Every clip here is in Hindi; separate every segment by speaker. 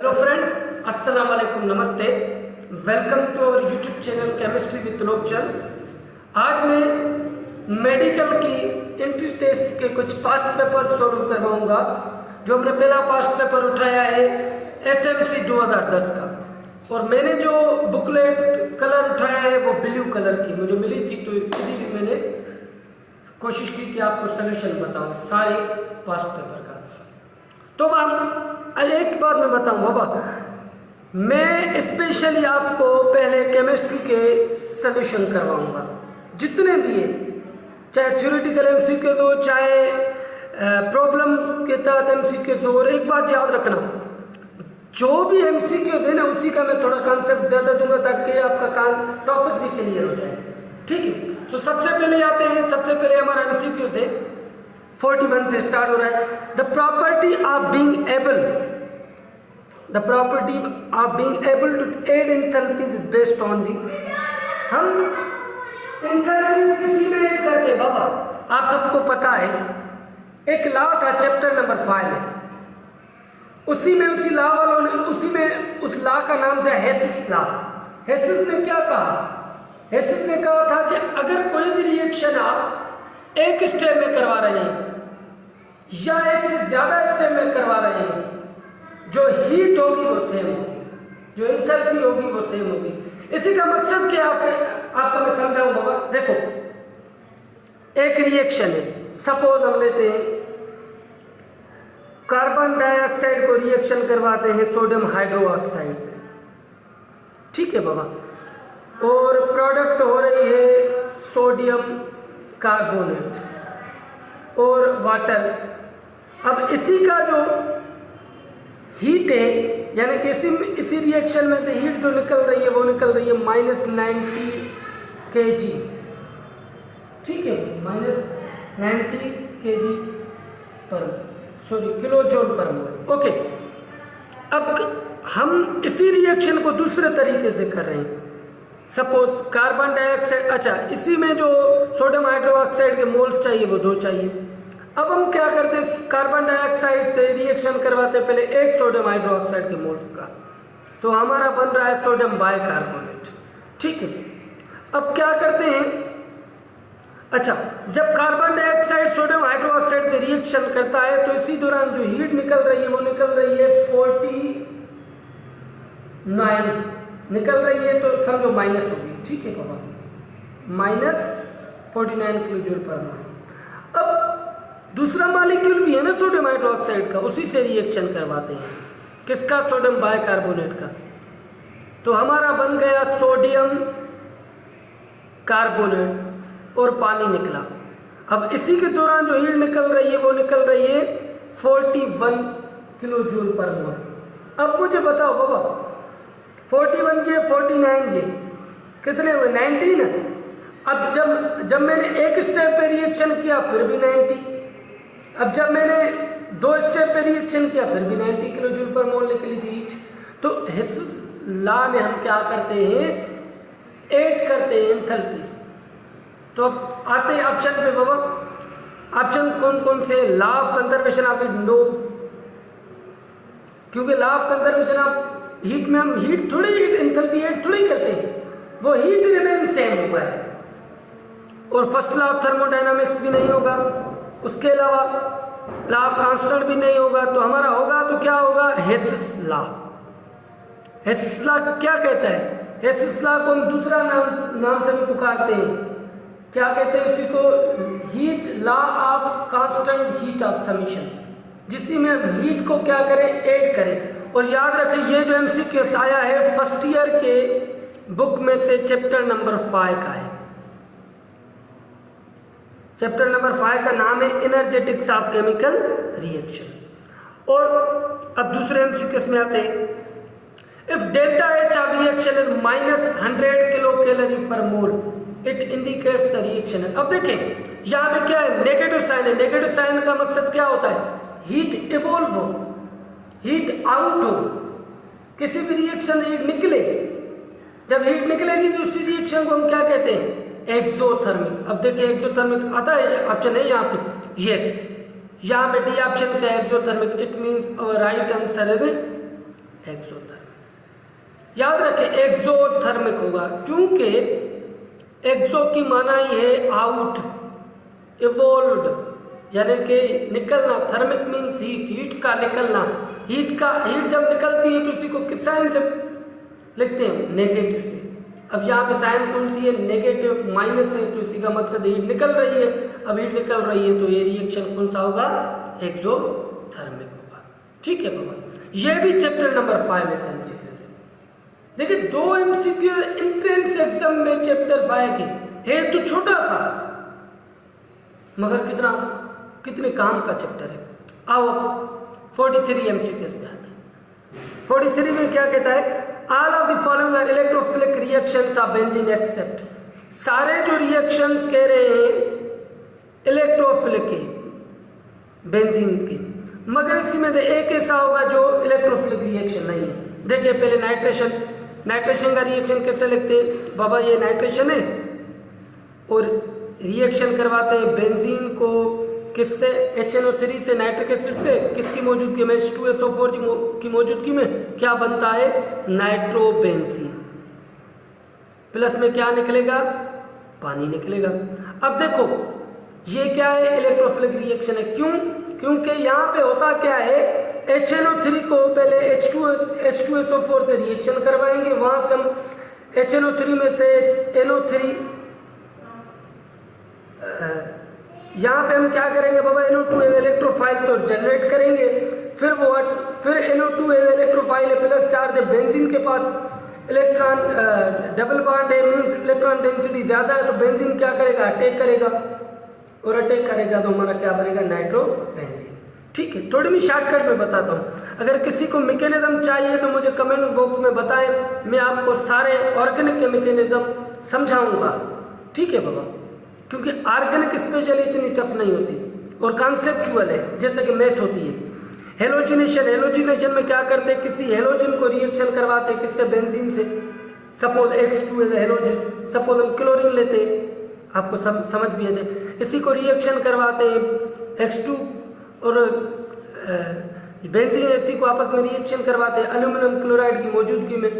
Speaker 1: हेलो फ्रेंड, अस्सलाम वालेकुम, नमस्ते। Welcome to our YouTube channel chemistry with Lokchand. आज मैं मेडिकल की एंट्री टेस्ट के कुछ पास्ट पेपर सॉल्व करवाऊंगा। जो हमने पहला पास्ट पेपर उठाया है एसएमसी 2010 का, और मैंने जो बुकलेट कलर उठाया है वो ब्लू कलर की मुझे मिली थी, तो इसीलिए मैंने कोशिश की कि आपको सोल्यूशन बताऊं सारे पास्ट पेपर का। तो हम एक बात मैं बताऊं बाबा, मैं स्पेशली आपको पहले केमिस्ट्री के सॉल्यूशन करवाऊंगा जितने भी है, चाहे थ्योरेटिकल एमसीक्यूज हो चाहे प्रॉब्लम के तहत एमसीक्यूज हो। और एक बात याद रखना, जो भी एमसीक्यूज है ना उसी का मैं थोड़ा कॉन्सेप्ट ज़्यादा दूंगा ताकि आपका टॉपिक भी क्लियर हो जाए। ठीक है, तो सबसे पहले आते हैं, सबसे पहले हमारा एमसीक्यूज है 41 से स्टार्ट हो रहा है। The property of being able to add enthalpy is based on the. हम एंथैल्पी किसी में ऐड करते हैं बाबा, आप सबको पता है। एक लॉ था, चैप्टर नंबर 5 है, उसी में उसी लॉ वालों ने उस लॉ का नाम था हेसिस लॉ। हेसिस ने क्या कहा? हेसिस ने कहा था कि अगर कोई भी रिएक्शन आप एक स्टेप में करवा रहे हैं या एक से ज्यादा स्टेप में करवा रहे हैं, जो हीट होगी वो सेम होगी, जो एंथैल्पी होगी वो सेम होगी। इसी का मकसद क्या आपको मैं समझाऊंगा। देखो, एक रिएक्शन है, सपोज हम लेते हैं कार्बन डाइऑक्साइड को रिएक्शन करवाते हैं सोडियम हाइड्रोक्साइड से, ठीक है बाबा, और प्रोडक्ट हो रही है सोडियम कार्बोनेट और वाटर। अब इसी का जो हीट है, यानी कि इसी रिएक्शन में से हीट जो निकल रही है वो निकल रही है -90 kg, ठीक है, -90 kg किलो जूल पर मोल। ओके, अब हम इसी रिएक्शन को दूसरे तरीके से कर रहे हैं। सपोज कार्बन डाइऑक्साइड, अच्छा, इसी में जो सोडियम हाइड्रोक्साइड के मोल्स चाहिए वो 2 चाहिए। अब हम क्या करते हैं, कार्बन डाइऑक्साइड से रिएक्शन करवाते पहले एक सोडियम हाइड्रोक्साइड के मोल्स का, तो हमारा बन रहा है सोडियम बाइकार्बोनेट, ठीक है। अब क्या करते हैं, अच्छा, जब कार्बन डाइऑक्साइड सोडियम हाइड्रोक्साइड से रिएक्शन करता है तो इसी दौरान जो हीट निकल रही है वो निकल रही है 49 निकल रही है, तो समझो माइनस होगी, ठीक है बाबा, -49 किलो जूल पर मोल। अब दूसरा मॉलिक्यूल भी है ना सोडियम हाइड्रोक्साइड का, उसी से रिएक्शन करवाते हैं, किसका? सोडियम बाइकार्बोनेट का। तो हमारा बन गया सोडियम कार्बोनेट और पानी निकला। अब इसी के दौरान जो हीट निकल रही है वो निकल रही है 41 किलो जूल पर मोल। अब मुझे बताओ बाबा, 41 के 49 ये कितने हुए? 90 ना। अब जब मैंने एक स्टेप पे रिएक्शन किया फिर भी 90, अब जब मैंने 2 स्टेप पे रिएक्शन किया फिर भी 90 किलो जूल पर मोल निकली थी हीट। तो हेसिस लॉ में हम क्या करते हैं, ऐड करते हैं एंथैल्पीज। तो अब आते हैं ऑप्शन पे बाबा। ऑप्शन कौन कौन से? Law of conservation of heat, no, क्योंकि law of conservation of heat में हम हीट थोड़ी एंथैल्पी ऐड थोड़ी करते हैं, वो हीट रिमेन सेम होगा है। और फर्स्ट लॉ ऑफ थर्मोडायनामिक्स भी नहीं होगा, उसके अलावा लॉ ऑफ कांस्टेंट भी नहीं होगा, तो हमारा होगा तो क्या होगा? हेसिस लॉ। हेसिस लॉ क्या कहता है? हेसिस लॉ को हम दूसरा नाम से भी पुकारते हैं, क्या कहते हैं उसी को? Heat law of constant heat of summation, जिसमें हम हीट को क्या करें? ऐड करें। और याद रखें, ये जो एमसीक्यूज आया है फर्स्ट ईयर के बुक में से चैप्टर नंबर 5 का है। चैप्टर नंबर 5 का नाम है एनर्जेटिक्स ऑफ केमिकल रिएक्शन। और अब दूसरे एमसीक्यूज में आते हैं, if delta H of reaction is -100 kilo calorie पर मोल इट इंडिकेट्स द रिएक्शन। अब देखें यहाँ पे क्या है, नेगेटिव साइन है। नेगेटिव साइन का मकसद क्या होता है? हीट इवॉल्व हो, हीट आउट हो, किसी भी रिएक्शन से हीट निकले। जब हीट निकलेगी तो उसी रिएक्शन को हम क्या कहते हैं? एक्सोथर्मिक। अब देखिए एक्सोथर्मिक आता है, ऑप्शन है यहाँ पे, यस, यहाँ पे डी ऑप्शन का exothermic, it means right answer है एक्सोथर्मिक। याद रखें एक्सोथर्मिक होगा, क्योंकि एक्सो की माना ही है आउट, इवोल्व्ड, यानी कि निकलना। थर्मिक मीन्स हीट, हीट का निकलना। हीट जब निकलती है तो उसी को किस साइन से लिखते हैं? नेगेटिव से। अब यहाँ पे साइन कौन सी है? नेगेटिव, माइनस है, तो इसी का मकसद हीट निकल रही है। अब हीट निकल रही है तो ये रिएक्शन कौन सा होगा? एक्सोथर्मिक होगा। ठीक है बाबा, ये भी चैप्टर नंबर 5 है एमसीक्यू से। देखिए 2 एमसीक्यू एंट्रेंस एग्जाम में चैप्टर 5 के है तो छोटा सा, मगर कितने काम का चैप्टर है। आओ 43 एमसीक्यूज पे आते हैं। 43 में क्या कहता है? All of the following are electrophilic reactions of benzene except. सारे जो रिएक्शंस कह रहे हैं इलेक्ट्रोफिलिक के, बेंजीन के, मगर इसी में एक ऐसा होगा जो इलेक्ट्रोफिलिक रिएक्शन नहीं है। देखिए पहले नाइट्रेशन का रिएक्शन कैसे लिखते हैं? बाबा ये नाइट्रेशन है और रिएक्शन करवाते हैं बेंजीन को किससे? HNO3 से, नाइट्रिक एसिड से। किसकी मौजूदगी में? H2SO4 की मौजूदगी में क्या बनता है? नाइट्रोबेंजीन। प्लस में क्या निकलेगा? पानी निकलेगा। अब देखो ये क्या है? इलेक्ट्रोफिलिक रिएक्शन है। क्यों? क्योंकि यहाँ पे होता क्या है? HNO3 को पहले H2SO4 से रिएक्शन करवाएंगे, वहां से हम HNO3 में से NO3, यहाँ पे हम क्या करेंगे बाबा? NO2 एज इलेक्ट्रोफाइल तो जनरेट करेंगे, फिर NO2 एज इलेक्ट्रोफाइल है, प्लस चार्ज है, बेंजीन के पास इलेक्ट्रॉन डबल बॉन्ड है, मींस इलेक्ट्रॉन डेंसिटी ज्यादा है, तो बेंजीन क्या करेगा? अटैक करेगा, और अटैक करेगा तो हमारा क्या बनेगा? नाइट्रोबेंजीन। ठीक है, थोड़ी मैं शॉर्टकट में बताता हूँ। अगर किसी को मैकेनिज्म चाहिए तो मुझे कमेंट बॉक्स में बताएं, मैं आपको सारे ऑर्गेनिक के मैकेनिज्म समझाऊंगा। ठीक है बाबा, क्योंकि ऑर्गेनिक स्पेशली इतनी टफ नहीं होती और कॉन्सेप्चुअल है, जैसे कि मैथ होती है। हेलोजिनेशन में क्या करते हैं? किसी हेलोजन को रिएक्शन करवाते हैं, किससे? बेंजीन से। Suppose X2 as halogen, suppose हम क्लोरीन लेते हैं, आपको समझ भी है, इसी को रिएक्शन करवाते हैं X2 और बेंजीन, इसी को आपस में रिएक्शन करवाते हैं एल्यूमिनियम क्लोराइड की मौजूदगी में।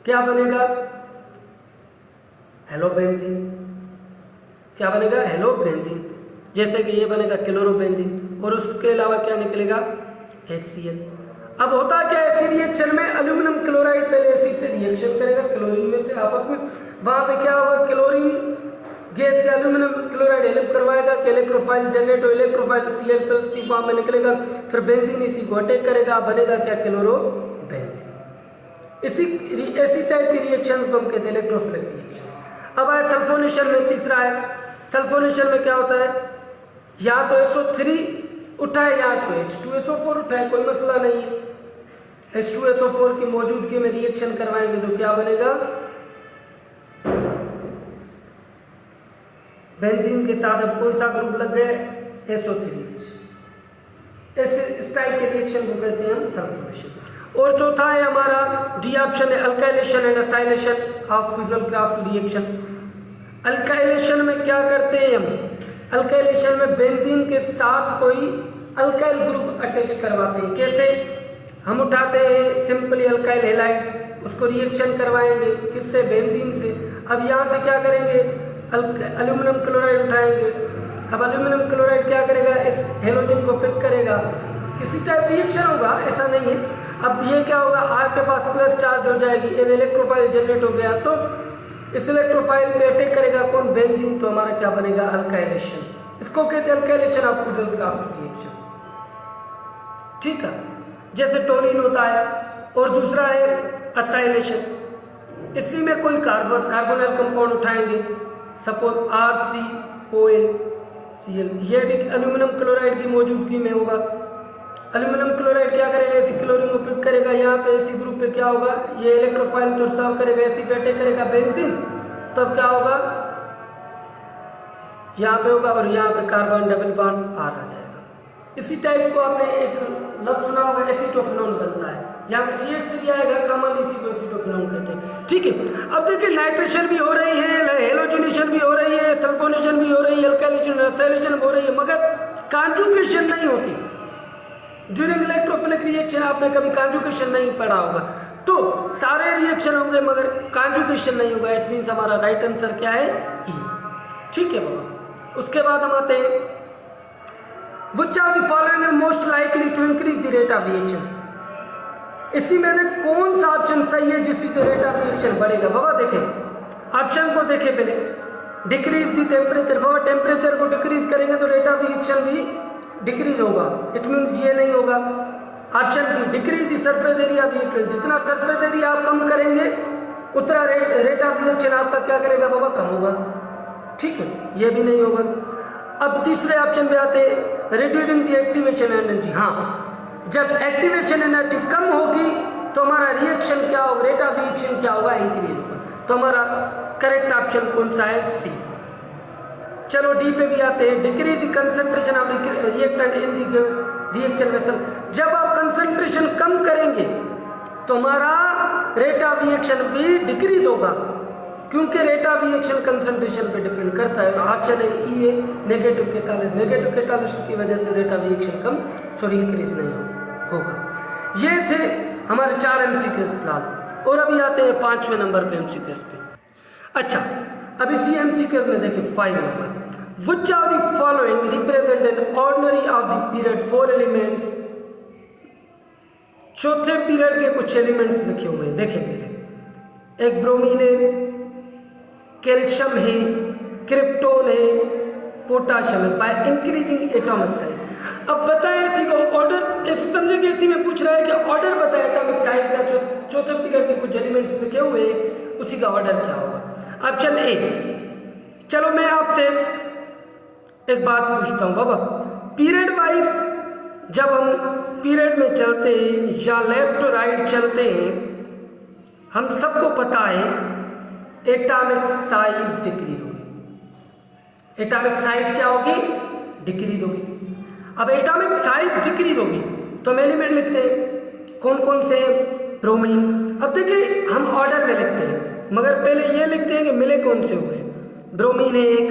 Speaker 1: क्या बनेगा? हेलोबेंजीन। क्या बनेगा? हेलोबेंजीन। जैसे कि ये बनेगा क्लोरोबेंजीन, और उसके अलावा क्या निकलेगा? HCl। अब होता क्या है? इसी रिएक्शन में एल्यूमिनियम क्लोराइड पहले इसी से रिएक्शन करेगा क्लोरीन में से आपस में, वहां पे क्या होगा? क्लोरीन गैस से एल्यूमिनियम क्लोराइड हेल्प करवाएगा कि इलेक्ट्रोफाइल जनरेट हो, इलेक्ट्रोफाइल Cl+ की फॉर्म में निकलेगा, फिर बेंजीन इसी को अटैक करेगा, बनेगा क्या? क्लोरोबेंजीन। इसी टाइप की रिएक्शन को हम कहते हैं इलेक्ट्रोफिलिक रिएक्शन। अब आए सल्फोनेशन में, तीसरा है सल्फोनेशन में क्या होता है? या तो SO3 उठाए या तो H2SO4 उठाए, कोई मसला नहीं है। H2SO4 की मौजूदगी में रिएक्शन करवाएंगे तो क्या बनेगा? बेंजीन के साथ अब कौन सा ग्रुप लग गए? SO3H। इस टाइप के रिएक्शन को कहते हैं हम सल्फोनेशन। और चौथा है हमारा डी ऑप्शन है alkylation and acylation of fusion craft reaction. Alkylation में क्या करते हैं हम? अल्काइलेशन में बेंजीन के साथ कोई अल्काइल ग्रुप अटैच करवाते हैं। कैसे? हम उठाते हैं सिंपली अल्काइल हैलाइड, उसको रिएक्शन करवाएंगे किससे? बेंजीन से। अब यहाँ से क्या करेंगे? एल्यूमिनियम क्लोराइड उठाएंगे। अब एल्यूमिनियम क्लोराइड क्या करेगा? इस हेलोजन को पिक करेगा, किसी टाइप रिएक्शन होगा, ऐसा नहीं है। अब ये क्या होगा? R के पास प्लस चार्ज हो जाएगी, ये इलेक्ट्रोफाइल जनरेट हो गया, तो इस इलेक्ट्रोफाइल पे अटैक करेगा कौन? बेंजीन। तो हमारा क्या बनेगा? अल्काइलेशन। इसको कहते हैं alkylation of fusion craft reaction. ठीक है, जैसे टोलिन होता है। और दूसरा है असाइलेशन। इसी में कोई कार्बोनिल कंपाउंड उठाएंगे, सपोज RCOL, ये भी एल्यूमिनियम क्लोराइड की मौजूदगी में होगा। एल्यूमिनियम क्लोराइड क्या करेगा? ऐसी क्लोरीन को पिक करेगा, यहाँ पे ऐसी ग्रुप पे क्या होगा? ये इलेक्ट्रोफाइल तो सर्व करेगा, ऐसी पे अटैक करेगा बेंजीन, तब क्या होगा? यहाँ पे होगा और यहाँ पे कार्बन डबल बॉन्ड R आ जाएगा। इसी टाइप को आपने एक लफ्ज सुना होगा, एसीटोफिनोन बनता है, यहाँ पे CH3 आएगा, कॉमन इसी को एसीटोफिनोन कहते हैं। ठीक है, अब देखिए नाइट्रेशन भी हो रही है, हेलोजिनेशन भी हो रही है, सल्फोनेशन भी हो रही है, अल्काइलेशन, एसाइलेशन हो रही है, मगर कॉन्जुगेशन नहीं होती। ड्यूरिंग इलेक्ट्रोफिलिक रिएक्शन आपने कभी कॉन्जुगेशन नहीं पढ़ा होगा, तो सारे रिएक्शन होंगे मगर कॉन्जुगेशन नहीं होगा। इट मीन्स हमारा राइट आंसर क्या है? ई। ठीक है बाबा। उसके बाद हम आते हैं which of the following is most likely to increase the rate of reaction. इसी में से कौन सा ऑप्शन सही है जिसकी रेट ऑफ रिएक्शन बढ़ेगा? बाबा देखें ऑप्शन को, देखें पहले। Decrease the temperature, Baba temperature को डिक्रीज करेंगे तो रेट ऑफ रिएक्शन भी डिक्रीज होगा। इट मीन्स ये नहीं होगा। Option be decrease the surface area of reactant, जितना सरफेस एरिया आप कम करेंगे उतना रेट ऑफ रिएक्शन आपका क्या करेगा बाबा? कम होगा। ठीक है, ये भी नहीं होगा। अब तीसरे ऑप्शन पे आते हैं रिड्यूसिंग द एक्टिवेशन एनर्जी। हाँ, जब एक्टिवेशन एनर्जी कम होगी तो हमारा रिएक्शन क्या होगा? रेट ऑफ रिएक्शन क्या होगा? इंक्रीज होगा। तो हमारा करेक्ट ऑप्शन कौन सा है? सी। चलो डी पे भी आते हैं decrease the concentration of reactant in the reaction vessel. जब आप कंसंट्रेशन कम करेंगे तो हमारा रेट ऑफ रिएक्शन भी डिक्रीज होगा, क्योंकि रेट ऑफ रिएक्शन कंसंट्रेशन पे डिपेंड करता है। और ऑप्शन है ई है नेगेटिव कैटालिस्ट। नेगेटिव कैटालिस्ट की वजह से rate of reaction come increase नहीं होगा। ये थे हमारे 4 एमसीक्यूज फिलहाल। और अभी आते हैं 5वें नंबर पे एमसीक्यूज पे। अच्छा, अब इसी एमसीक्यूज में देखिए 5 number. Which of the following represent an ordinary of the period 4 elements. चौथे पीरियड के कुछ एलिमेंट्स लिखे हुए हैं, देखें पहले। एक ब्रोमीन है, कैल्शियम है, क्रिप्टोन है, पोटाशियम है, बाय इंक्रीजिंग एटॉमिक साइज। अब बताएं इसी को ऑर्डर, ऐसे समझे कि इसी में पूछ रहा है कि ऑर्डर बताएं एटॉमिक साइज का। जो चौथे पीरियड के कुछ एलिमेंट्स लिखे हुए हैं उसी का ऑर्डर क्या होगा? Option A. चलो मैं आपसे एक बात पूछता हूं बाबा, पीरियड वाइज जब हम पीरियड में चलते हैं या लेफ्ट टू राइट चलते हैं, हम सबको पता है एटॉमिक साइज डिक्रीज होगी। एटॉमिक साइज क्या होगी? डिक्रीज होगी। अब एटॉमिक साइज डिक्रीज होगी तो हम एलिमेंट लिखते हैं कौन कौन से? ब्रोमीन। अब देखिए हम ऑर्डर में लिखते हैं मगर पहले ये लिखते हैं कि मिले कौन से हुए। ब्रोमीन है एक,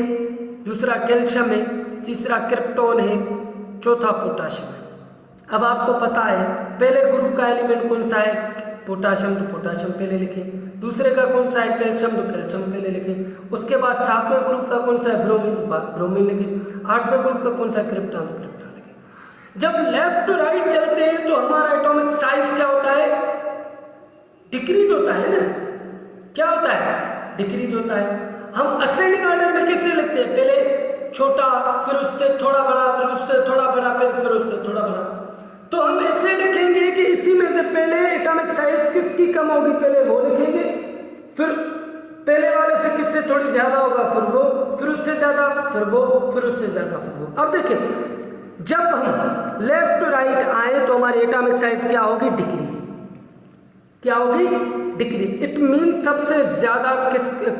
Speaker 1: दूसरा कैल्शियम है, तीसरा क्रिप्टोन है, चौथा पोटाशियम है। अब आपको पता है पहले ग्रुप का एलिमेंट कौन सा है? पोटाशियम, तो पोटाशियम पहले लिखें। दूसरे का कौन सा है? कैल्शियम, तो कैल्शियम पहले लिखें। उसके बाद 7वें ग्रुप का कौन सा है? ब्रोमीन, ब्रोमीन लिखें। 8वें ग्रुप का कौन सा है? क्रिप्टॉन, क्रिप्टॉन लिखें। जब लेफ्ट टू राइट चलते हैं तो हमारा एटॉमिक साइज क्या होता है? डिक्रीज होता है ना। क्या होता है? डिक्रीज होता है। हम असेंडिंग ऑर्डर में कैसे लिखते हैं? पहले छोटा, फिर उससे थोड़ा बड़ा, फिर उससे थोड़ा बड़ा, फिर उससे थोड़ा बड़ा। तो हम ऐसे लिखेंगे कि इसी में से पहले एटॉमिक साइज किसकी कम होगी पहले वो लिखेंगे, फिर पहले वाले से किससे थोड़ी ज्यादा होगा फिर वो, फिर उससे ज्यादा, फिर वो, फिर उससे ज्यादा, फिर वो। अब देखिए जब हम लेफ्ट टू राइट आए तो हमारी एटॉमिक साइज क्या होगी? डिक्रीज। क्या होगी? डिक्रीज। इट मीन सबसे ज्यादा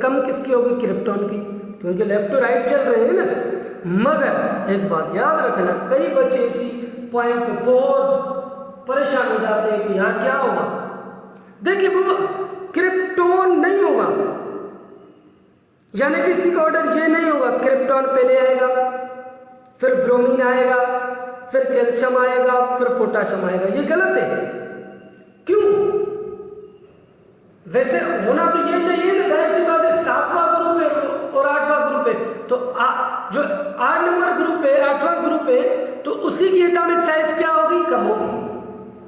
Speaker 1: कम किसकी होगी? क्रिप्टॉन की, क्योंकि लेफ्ट टू राइट चल रहे हैं ना। मगर एक बात याद रखना, कई बच्चे इसी पॉइंट पे बहुत परेशान हो जाते हैं कि यहाँ क्या होगा। देखिए बाबा क्रिप्टॉन नहीं होगा, यानी कि इसी का ऑर्डर ये नहीं होगा। क्रिप्टॉन पहले आएगा, फिर ब्रोमीन आएगा, फिर कैल्शियम आएगा, फिर पोटाशियम आएगा। ये गलत है। क्यों? वैसे होना तो ये चाहिए ना, जाहिर सी बात है 7वां ग्रुप है और 8वां ग्रुप है, तो जो 8 नंबर ग्रुप है, 8वां ग्रुप है, तो उसी की एटॉमिक साइज क्या होगी? कम होगी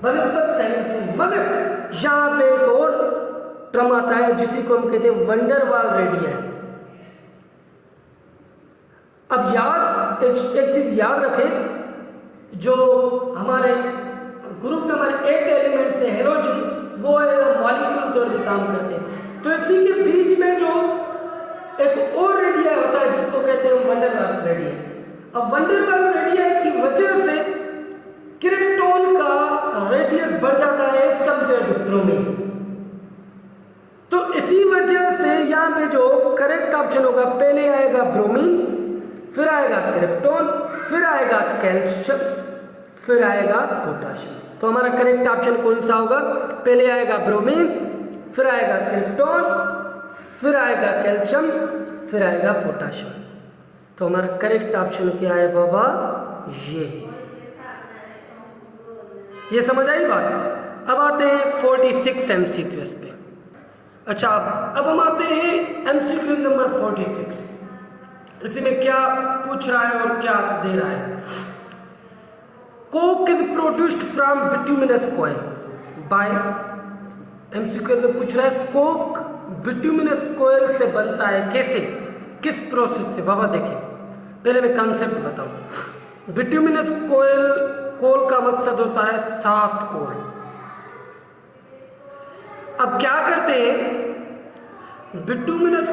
Speaker 1: बनस्पत साइज से। मगर यहाँ पे एक और टर्म आता है जिसी को हम कहते हैं वंडरवाल रेडियस। अब याद एक चीज याद रखें, जो हमारे ग्रुप नंबर 8 एलिमेंट्स है हेलोजन्स, वो मॉलिक्यूल तौर पे काम करते हैं। तो इसी के बीच में जो एक और रेडिया होता है जिसको कहते हैं वंडरवाल रेडिया। अब वंडरवाल रेडिया की वजह से क्रिप्टॉन का रेडियस बढ़ जाता है एज कंपेयर टू ब्रोमीन। तो इसी वजह से यहाँ पे जो करेक्ट ऑप्शन होगा, पहले आएगा ब्रोमीन, फिर आएगा क्रिप्टॉन, फिर आएगा कैल्शियम, फिर आएगा पोटाशियम। तो हमारा करेक्ट ऑप्शन कौन सा होगा? पहले आएगा ब्रोमीन, फिर आएगा क्रिप्टॉन, फिर आएगा कैल्शियम, फिर आएगा पोटाशियम। तो हमारा करेक्ट ऑप्शन क्या है बाबा? ये है। ये समझ आई बात। अब आते हैं 46 MCQs पे। अच्छा, अब हम आते हैं MCQ नंबर 46। इसी में क्या पूछ रहा है और क्या दे रहा है। Coke is produced from bituminous coal by, MCQ में पूछ रहा है कोक बिट्यूमिनस कॉइल से बनता है, कैसे, किस प्रोसेस से। बाबा देखिए, पहले मैं कंसेप्ट बताऊं। बिट्यूमिनस कोल का मकसद होता है सॉफ्ट कोल। अब क्या करते हैं, बिट्यूमिनस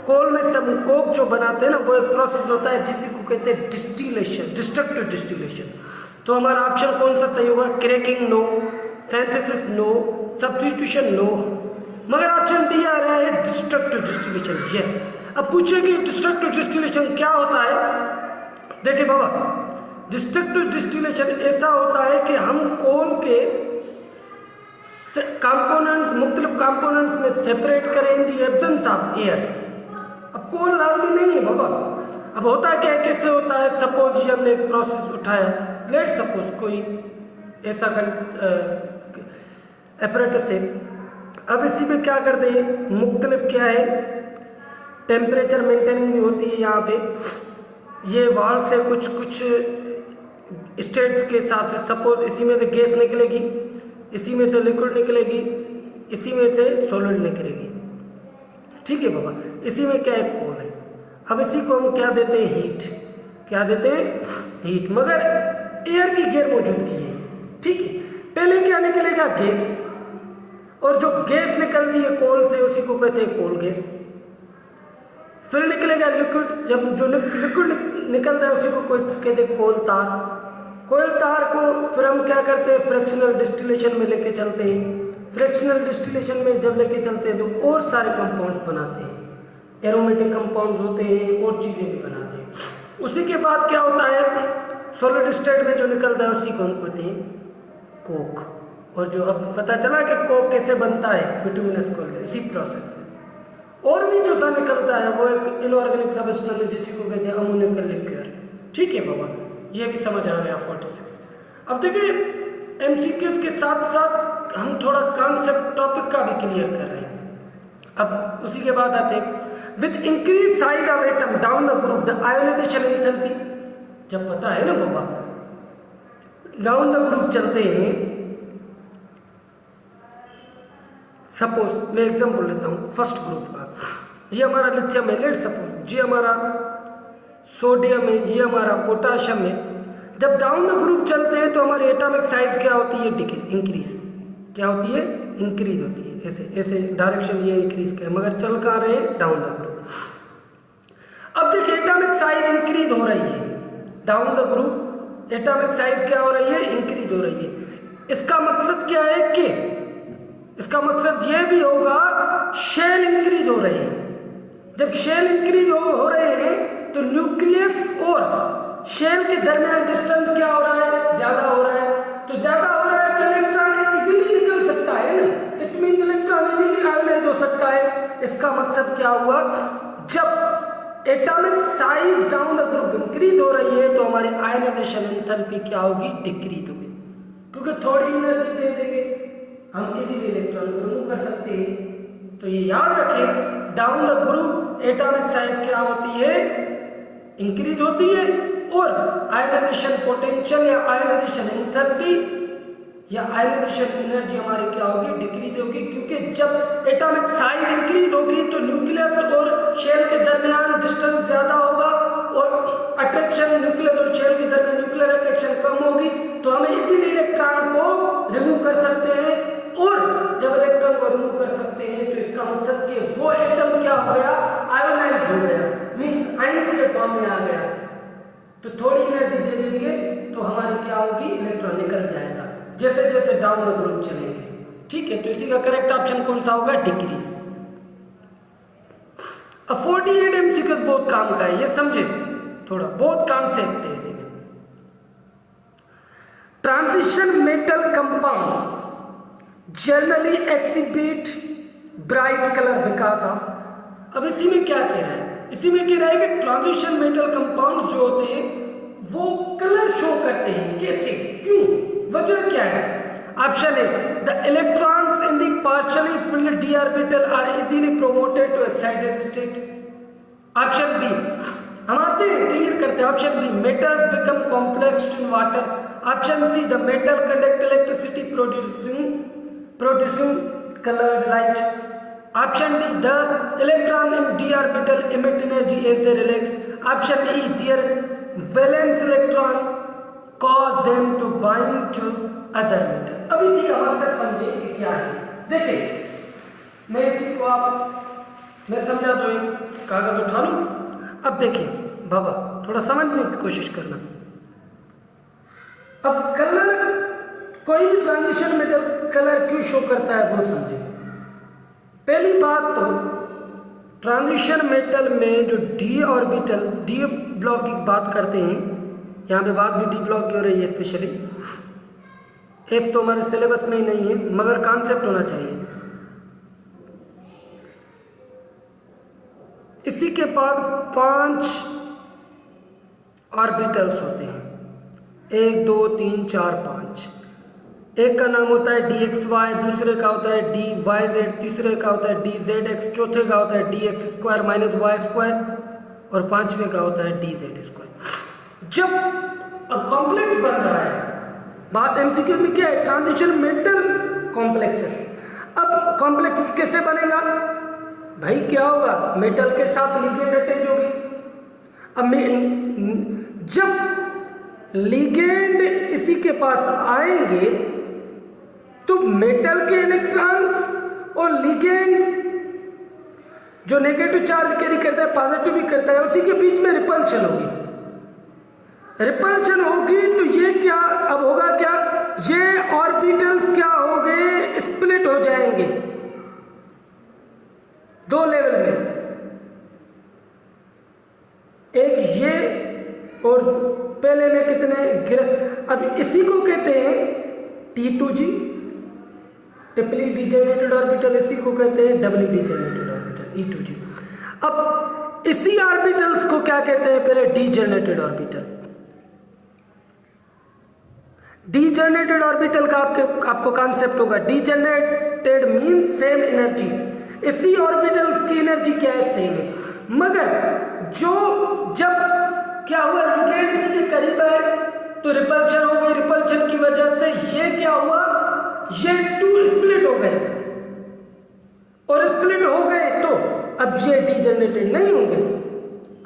Speaker 1: कोल में सब कोक जो बनाते हैं ना, वो एक प्रोसेस होता है जिसी को कहते हैं डिस्टिलेशन, डिस्ट्रक्टिव डिस्टिलेशन। तो हमारा ऑप्शन कौन सा सही होगा, cracking no, synthesis no, substitution no, मगर ऑप्शन डी आ रहा है डिस्ट्रक्टिव डिस्टिलेशन, यस। अब पूछे कि डिस्ट्रक्टिव डिस्टिलेशन क्या होता है। देखिए बाबा, डिस्ट्रक्टिव डिस्टिलेशन ऐसा होता है कि हम कोल के कंपोनेंट्स, मुख्तलिफ कंपोनेंट्स में सेपरेट करें इन दी एब्सेंस ऑफ एयर। अब कोल लाजमी नहीं है बाबा। अब होता क्या, कैसे होता है, सपोज ये हमने एक प्रोसेस उठाया, लेट सपोज कोई ऐसा एपरेटस है। अब इसी में क्या करते हैं, मुख्तलिफ क्या है, टेम्परेचर मेंटेनिंग भी होती है यहाँ पे। ये वाल्व से कुछ स्टेट्स के हिसाब से, सपोज इसी में से गैस निकलेगी, इसी में से लिक्विड निकलेगी, इसी में से सॉलिड निकलेगी, ठीक है बाबा। इसी में क्या एक कोल है। अब इसी को हम क्या देते हैं, हीट, क्या देते हैं, हीट, मगर एयर की गैर मौजूदगी है, ठीक है। पहले क्या निकलेगा, गैस, और जो गैस निकलती है कोल से उसी को कहते हैं कोल गैस। फिर निकलेगा लिक्विड, जब जो लिक्विड निकलता है उसी को कोई कहते हैं कोल तार। कोयल तार को फिर हम क्या करते हैं, फ्रैक्शनल डिस्टिलेशन में लेके चलते हैं। फ्रैक्शनल डिस्टिलेशन में जब लेके चलते हैं तो और सारे कंपाउंड्स बनाते हैं, एरोमेटिक कंपाउंड्स होते हैं और चीज़ें भी बनाते हैं। उसी के बाद क्या होता है, सॉलिड स्टेट में जो निकलता है उसी को हम कहते हैं कोक। और जो अब पता चला कि कोक कैसे बनता है, बिट्यूमिनस कोल, इसी प्रोसेस से। और भी जो निकलता है वो एक इनऑर्गेनिक सब्सटेंस है जिसी को कहते हैं अमोनियम लिक्विड, ठीक है बाबा, ये भी समझ आ गया 46। अब देखिए MCQs के साथ साथ हम थोड़ा कॉन्सेप्ट टॉपिक का भी क्लियर कर रहे हैं। अब उसी के बाद आते हैं, with increase size of atom down the group the ionisation enthalpy. जब पता है ना बाबा, डाउन द ग्रुप चलते हैं, सपोज मैं एग्जाम्पल लेता हूँ फर्स्ट ग्रुप का, ये हमारा लिथियम है, लेट सपोज ये हमारा सोडियम है, ये हमारा पोटाशियम है। जब डाउन द ग्रुप चलते हैं तो हमारी एटॉमिक साइज क्या होती है, इंक्रीज, क्या होती है, इंक्रीज होती है। ऐसे ऐसे डायरेक्शन ये इंक्रीज का है, मगर चल कहाँ रहे हैं, डाउन द ग्रुप। अब देखिए एटॉमिक साइज इंक्रीज हो रही है, down the group atomic size क्या हो रही है, इंक्रीज हो रही है। इसका मकसद क्या है कि इसका मकसद ये भी होगा शेल इंक्रीज हो रहे हैं। जब शेल इंक्रीज हो रहे हैं तो न्यूक्लियस और शेल के दरमियान डिस्टेंस क्या हो रहा है, ज्यादा हो रहा है। तो ज्यादा हो रहा है तो इलेक्ट्रॉन इजीली निकल सकता है ना, it mean electron easily ionize हो सकता है। इसका मकसद क्या हुआ, जब atomic size down the group increase हो रही है तो हमारी आयोनाइजेशन एंथैल्पी क्या होगी, डिक्रीज होगी, क्योंकि थोड़ी एनर्जी दे देंगे हम इजीली इलेक्ट्रॉन को रिमूव कर सकते हैं। तो ये याद रखें, down the group atomic size क्या होती है, इंक्रीज होती है, और आयोनाइजेशन पोटेंशियल या आयोनाइजेशन एंथैल्पी या आयोनाइजेशन एनर्जी हमारी क्या होगी, डिक्रीज होगी। क्योंकि जब एटॉमिक साइज इंक्रीज होगी तो न्यूक्लियस और शेल के दरमियान डिस्टेंस ज्यादा होगा और अट्रैक्शन न्यूक्लियस और शेल के दरमियान न्यूक्लियर अट्रैक्शन कम होगी, तो हम इजीली इलेक्ट्रॉन को रिमूव कर सकते हैं। और जब इलेक्ट्रॉन को रिमूव कर सकते हैं तो इसका मकसद कि वो एटम क्या हो गया, आयोनाइज हो गया, मींस आयंस के फॉर्म में आ गया। तो थोड़ी एनर्जी दे देंगे तो हमारी क्या होगी, इलेक्ट्रॉन निकल जाएगा जैसे जैसे डाउन द ग्रुप चलेंगे, ठीक है। तो इसी का करेक्ट ऑप्शन कौन सा होगा, डिक्रीज। अब 48 MCQ बहुत काम का है, ये समझे, थोड़ा बहुत कॉन्सेप्ट है इसी में। Transition metal compounds generally exhibit bright colour because of. अब इसी में क्या कह रहा है, इसी में कह रहा है कि ट्रांजिशन मेटल कंपाउंड जो होते हैं वो कलर शो करते हैं, कैसे, क्यों, वजह क्या है? Option A, the electrons in the partially filled d orbital are easily promoted to excited state. Option B, हम आते हैं क्लियर करते हैं। Option B, metals become complex in water. Option C, the metal conduct electricity producing colored light. Option D, the electron in d orbital emit energy as they relax. Option E, their valence electron cause them to bind to other metal. अब इसी का मकसद समझिए कि क्या है। देखिए मैं इसी को मैं समझा दो, एक कागज उठा लूं। अब देखिए बाबा थोड़ा समझने की कोशिश करना। अब कलर, कोई भी ट्रांजिशन में जब कलर क्यों शो करता है वो समझे। पहली बात तो ट्रांजिशन मेटल में जो डी ऑर्बिटल, डी ब्लॉक की बात करते हैं, यहाँ पे बात भी डी ब्लॉक की हो रही है स्पेशली। एफ तो हमारे सिलेबस में ही नहीं है मगर कॉन्सेप्ट होना चाहिए। इसी के बाद 5 ऑर्बिटल्स होते हैं, 1 2 3 4 5। एक का नाम होता है dxy, दूसरे का होता है dyz, तीसरे का होता है dzx, चौथे का होता है dx² माइनस y² और पांचवें का होता है dz²। जब कॉम्प्लेक्स बन रहा है, बात एमसीक्यू में क्या है, ट्रांजिशन मेटल कॉम्प्लेक्सेस। अब कॉम्प्लेक्सेस कैसे बनेगा भाई? क्या होगा, मेटल के साथ लिगेंड अटैच होगी। अब जब लिगेंड इसी के पास आएंगे तो मेटल के इलेक्ट्रॉन्स और लिगेंड जो नेगेटिव चार्ज कैरी करता है पॉजिटिव भी करता है, उसी के बीच में रिपल्शन होगी। रिपल्शन होगी तो ये क्या अब होगा, क्या ये ऑर्बिटल्स क्या हो गए, स्प्लिट हो जाएंगे 2 लेवल में, एक ये और पहले में कितने। अब इसी को कहते हैं T2G, ट्रिपली डिजेनरेटेड ऑर्बिटल। इसी को कहते हैं डबली डिजेनरेटेड ऑर्बिटल E2G। अब इसी ऑर्बिटल्स को क्या कहते हैं, पहले डीजेनरेटेड ऑर्बिटल। डीजेनरेटेड ऑर्बिटल का आपको कॉन्सेप्ट होगा, डीजेनरेटेड मींस सेम एनर्जी। इसी ऑर्बिटल्स की एनर्जी क्या है, सेम है, मगर जब क्या हुआ, लिगेंड इसी के करीब है तो रिपल्शन हो गई। रिपल्शन की वजह से ये क्या हुआ, ये 2 स्प्लिट हो गए, और स्प्लिट हो गए तो अब ये डीजेनरेटेड नहीं होंगे,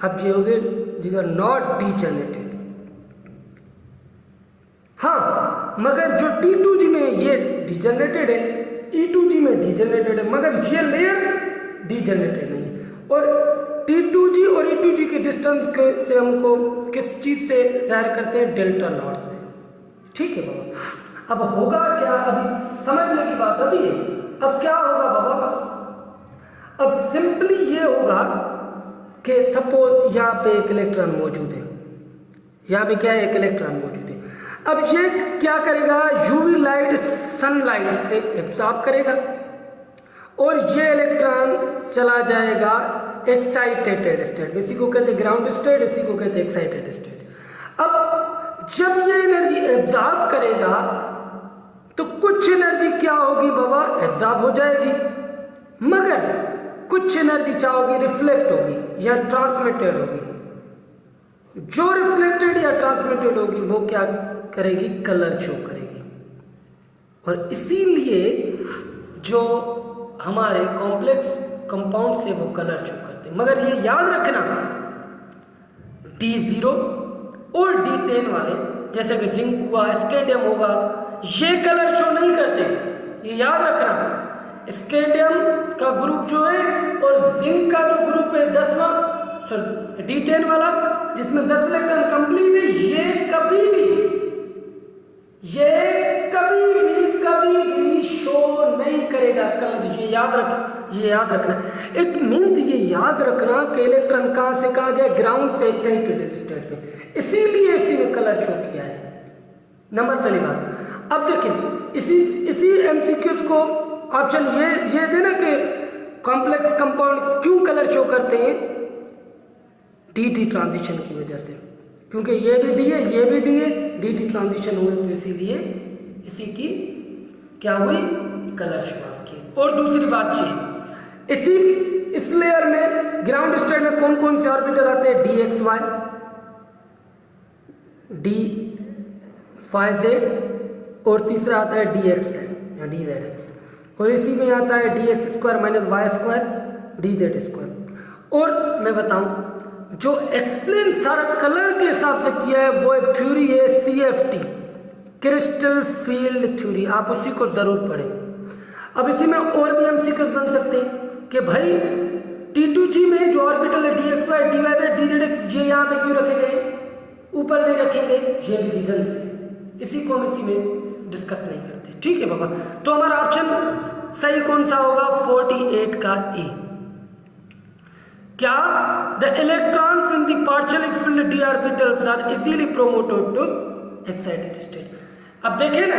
Speaker 1: अब ये हो गए दीज आर नॉट डीजेनरेटेड। हाँ, मगर जो T2G में ये डीजेनरेटेड है, E2G में डीजेनरेटेड है, मगर ये लेयर डीजेनरेटेड नहीं है। और T2G और E2G के डिस्टेंस से हमको किस चीज से जाहिर करते हैं, डेल्टा नॉट से। ठीक है बाबा। अब होगा क्या, अभी समझने की बात अभी है। अब क्या होगा बाबा, अब सिंपली ये होगा कि सपोज यहाँ पे एक इलेक्ट्रॉन मौजूद है, यहाँ पे क्या है, एक इलेक्ट्रॉन मौजूद है। अब ये क्या करेगा, यूवी लाइट सनलाइट से एब्सॉर्ब करेगा और ये इलेक्ट्रॉन चला जाएगा एक्साइटेड स्टेट में। इसी को कहते हैं ग्राउंड स्टेट, इसी को कहते हैं एक्साइटेड स्टेट। अब जब ये एनर्जी एब्जॉर्ब करेगा तो कुछ एनर्जी क्या होगी बाबा, एब्जॉर्ब हो जाएगी, मगर कुछ एनर्जी क्या होगी, रिफ्लेक्ट होगी या ट्रांसमिटेड होगी। जो रिफ्लेक्टेड या ट्रांसमिटेड होगी वो क्या करेगी, कलर शो करेगी। और इसीलिए जो हमारे कॉम्प्लेक्स कंपाउंड से वो कलर शो करते हैं। मगर ये याद रखना, D0 और D10 वाले जैसे कि जिंक हुआ, स्केडियम होगा, ये कलर शो नहीं करते, ये याद रखना। स्केडियम का ग्रुप जो है और जिंक का जो ग्रुप है 10वां, D10 वाला जिसमें 10 इलेक्ट्रॉन कंप्लीट है, ये कभी भी शो नहीं करेगा कलर। ये याद रखना। इट मीन्स ये याद रखना कि इलेक्ट्रॉन कहां से कहां गया, ग्राउंड से एक्साइटेड स्टेट में, इसीलिए इसी में कलर शो किया है। नंबर पहली बात। अब देखिए इसी एमसीक्यूज को ऑप्शन ये देना कि कॉम्प्लेक्स कंपाउंड क्यों कलर शो करते हैं, डी ट्रांजिशन की वजह से, क्योंकि ये भी डी है, ये भी डी है, डी ट्रांजिशन हुए तो इसीलिए इसी की क्या हुई, कलर शो ऑफ की। और दूसरी बात ये, इस लेयर में ग्राउंड स्टेट में कौन कौन से ऑर्बिटल आते हैं, d x y, d phi z, और तीसरा आता है डी एक्स या डी जेड एक्स, और इसी में आता है d x square minus y square d z square. और मैं बताऊं, जो एक्सप्लेन सारा कलर के हिसाब से किया है वो एक थ्योरी है CFT, क्रिस्टल फील्ड थ्योरी, आप उसी को जरूर पढ़ें। अब इसी में और भी MCQ बन सकते हैं कि भाई T2G में जो ऑर्बिटल है DXY, DYZ, DZX, ये यहाँ पे क्यों रखे गए, ऊपर नहीं रखे गए, ये भी रीजन है, इसी को हम इसी में डिस्कस नहीं करते। ठीक है बाबा, तो हमारा ऑप्शन सही कौन सा होगा, 48 का ए। क्या, the electrons in the partially filled d orbitals are easily promoted to excited state. अब देखिए ना,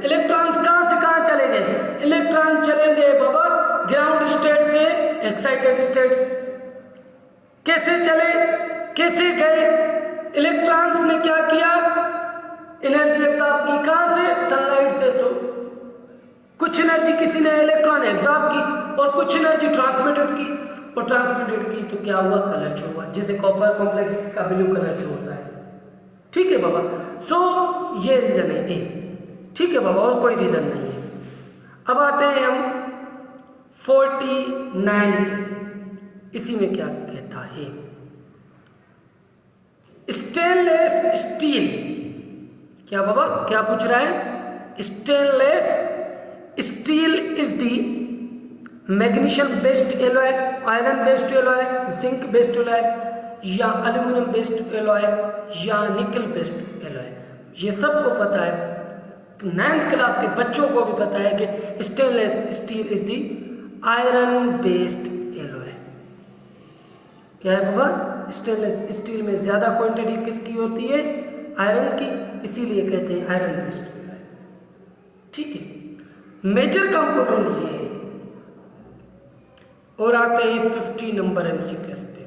Speaker 1: इलेक्ट्रॉन्स कहां से कहां चले गए, इलेक्ट्रॉन चले गए बाबा ग्राउंड स्टेट से एक्साइटेड स्टेट। कैसे चले, कैसे गए, इलेक्ट्रॉन्स ने क्या किया, एनर्जी एब्जॉर्ब की, कहां से, सनलाइट से। तो कुछ एनर्जी किसी ने इलेक्ट्रॉन एब्जॉर्ब की और कुछ एनर्जी ट्रांसमिटेड की, और ट्रांसमिटेड की तो क्या हुआ, कलर शो हुआ, जैसे कॉपर कॉम्प्लेक्स का ब्लू कलर शो होता है। ठीक है बाबा, सो ये रीजन है ए। ठीक है बाबा, और कोई रीजन नहीं है। अब आते हैं हम 49, इसी में क्या कहता है, स्टेनलेस स्टील। क्या बाबा, क्या पूछ रहा है, stainless steel is the magnesium based alloy, iron based alloy, zinc based alloy, या एल्यूमिनियम बेस्ड एलॉय, या निकल बेस्ड एलॉय। ये सबको पता है, 9th क्लास के बच्चों को भी पता है कि stainless steel is the iron based alloy. क्या है बाबा, स्टेनलेस स्टील में ज्यादा क्वांटिटी किसकी होती है, आयरन की, इसीलिए कहते हैं आयरन बेस्ड एलॉय। ठीक है, मेजर कंपोनेंट ये है। और आते हैं 50 नंबर MCQ पे,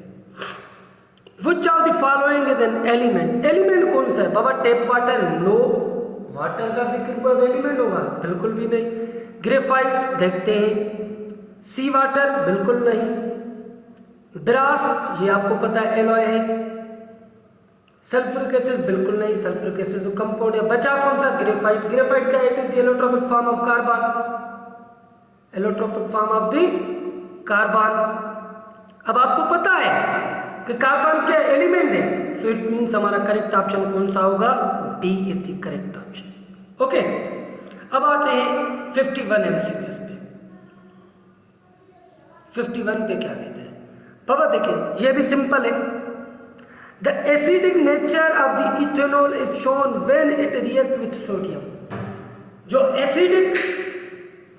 Speaker 1: Which of the following is an element? Element कौन सा है बाबा, टेप वाटर, नो, वाटर का जिक्र पर एलिमेंट होगा, बिल्कुल भी नहीं। ग्रेफाइट देखते हैं, सी वाटर बिल्कुल नहीं, ब्रास ये आपको पता है एलॉय है, सल्फ्यूरिक एसिड बिल्कुल नहीं, सल्फ्यूरिक एसिड तो कंपाउंड है। बचा कौन सा, ग्रेफाइट। ग्रेफाइट का it is allotropic form of carbon, allotropic form of the carbon. अब आपको पता है कि कार्बन क्या एलिमेंट है, सो इट मींस हमारा करेक्ट ऑप्शन कौन सा होगा, B is the correct option. Okay, अब आते हैं 51 MCQ पे। 51 पे क्या कहते हैं बाबा, देखिए ये भी सिंपल है। The acidic nature of the ethanol is shown when it react with sodium. जो acidic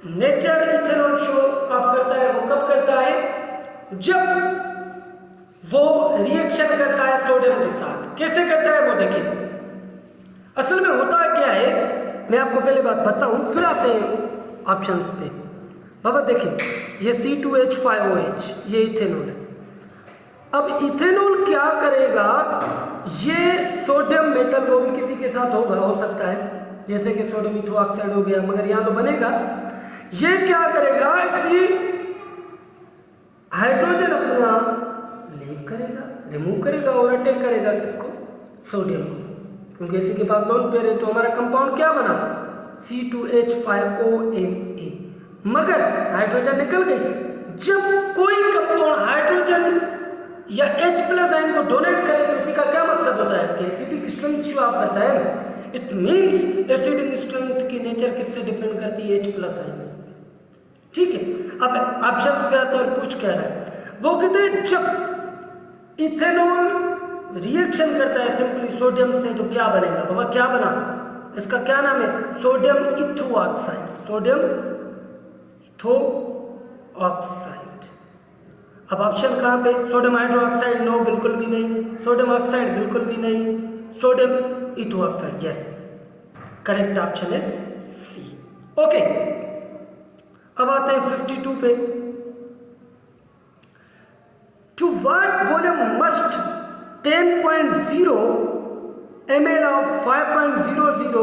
Speaker 1: nature ethanol show off करता है वो कब करता है, जब वो रिएक्शन करता है सोडियम के साथ। कैसे करता है वो देखिए, असल में होता क्या है, मैं आपको पहले बात बताऊं फिर आते हैं ऑप्शंस पे। बाबा देखिए, ये C2H5OH ये इथेनॉल है। अब इथेनॉल क्या करेगा, ये सोडियम मेटल वो भी किसी के साथ होगा, हो सकता है जैसे कि सोडियम इथोऑक्साइड हो गया, मगर यहाँ तो बनेगा। ये क्या करेगा, इसी हाइड्रोजन अपना लीव करेगा, रिमूव करेगा और अटैक करेगा किसको, सोडियम को, क्योंकि इसी के पास लोन पेयर है। तो हमारा कंपाउंड क्या बना, C2H5ONA, मगर हाइड्रोजन निकल गई। जब कोई कंपाउंड हाइड्रोजन या H+ आयन को डोनेट करे तो इसी का क्या मकसद होता है, एसिडिक स्ट्रेंथ जो आप करता है, इट मींस एसिडिक स्ट्रेंथ की नेचर किससे डिपेंड करती है, H+ आयन। ठीक है, अब ऑप्शन पे आता है और पूछ क्या रहा है, वो कहते हैं जब इथेनॉल रिएक्शन करता है सिंपली सोडियम से तो क्या बनेगा बाबा, क्या बना, इसका क्या नाम है, सोडियम इथोऑक्साइड, सोडियम इथोऑक्साइड। अब ऑप्शन कहाँ पे, सोडियम हाइड्रोक्साइड नो बिल्कुल भी नहीं, सोडियम ऑक्साइड बिल्कुल भी नहीं, sodium ethoxide yes, correct option is C. Okay, अब आते हैं 52 पे। To what volume must 10.0 ml of 5.00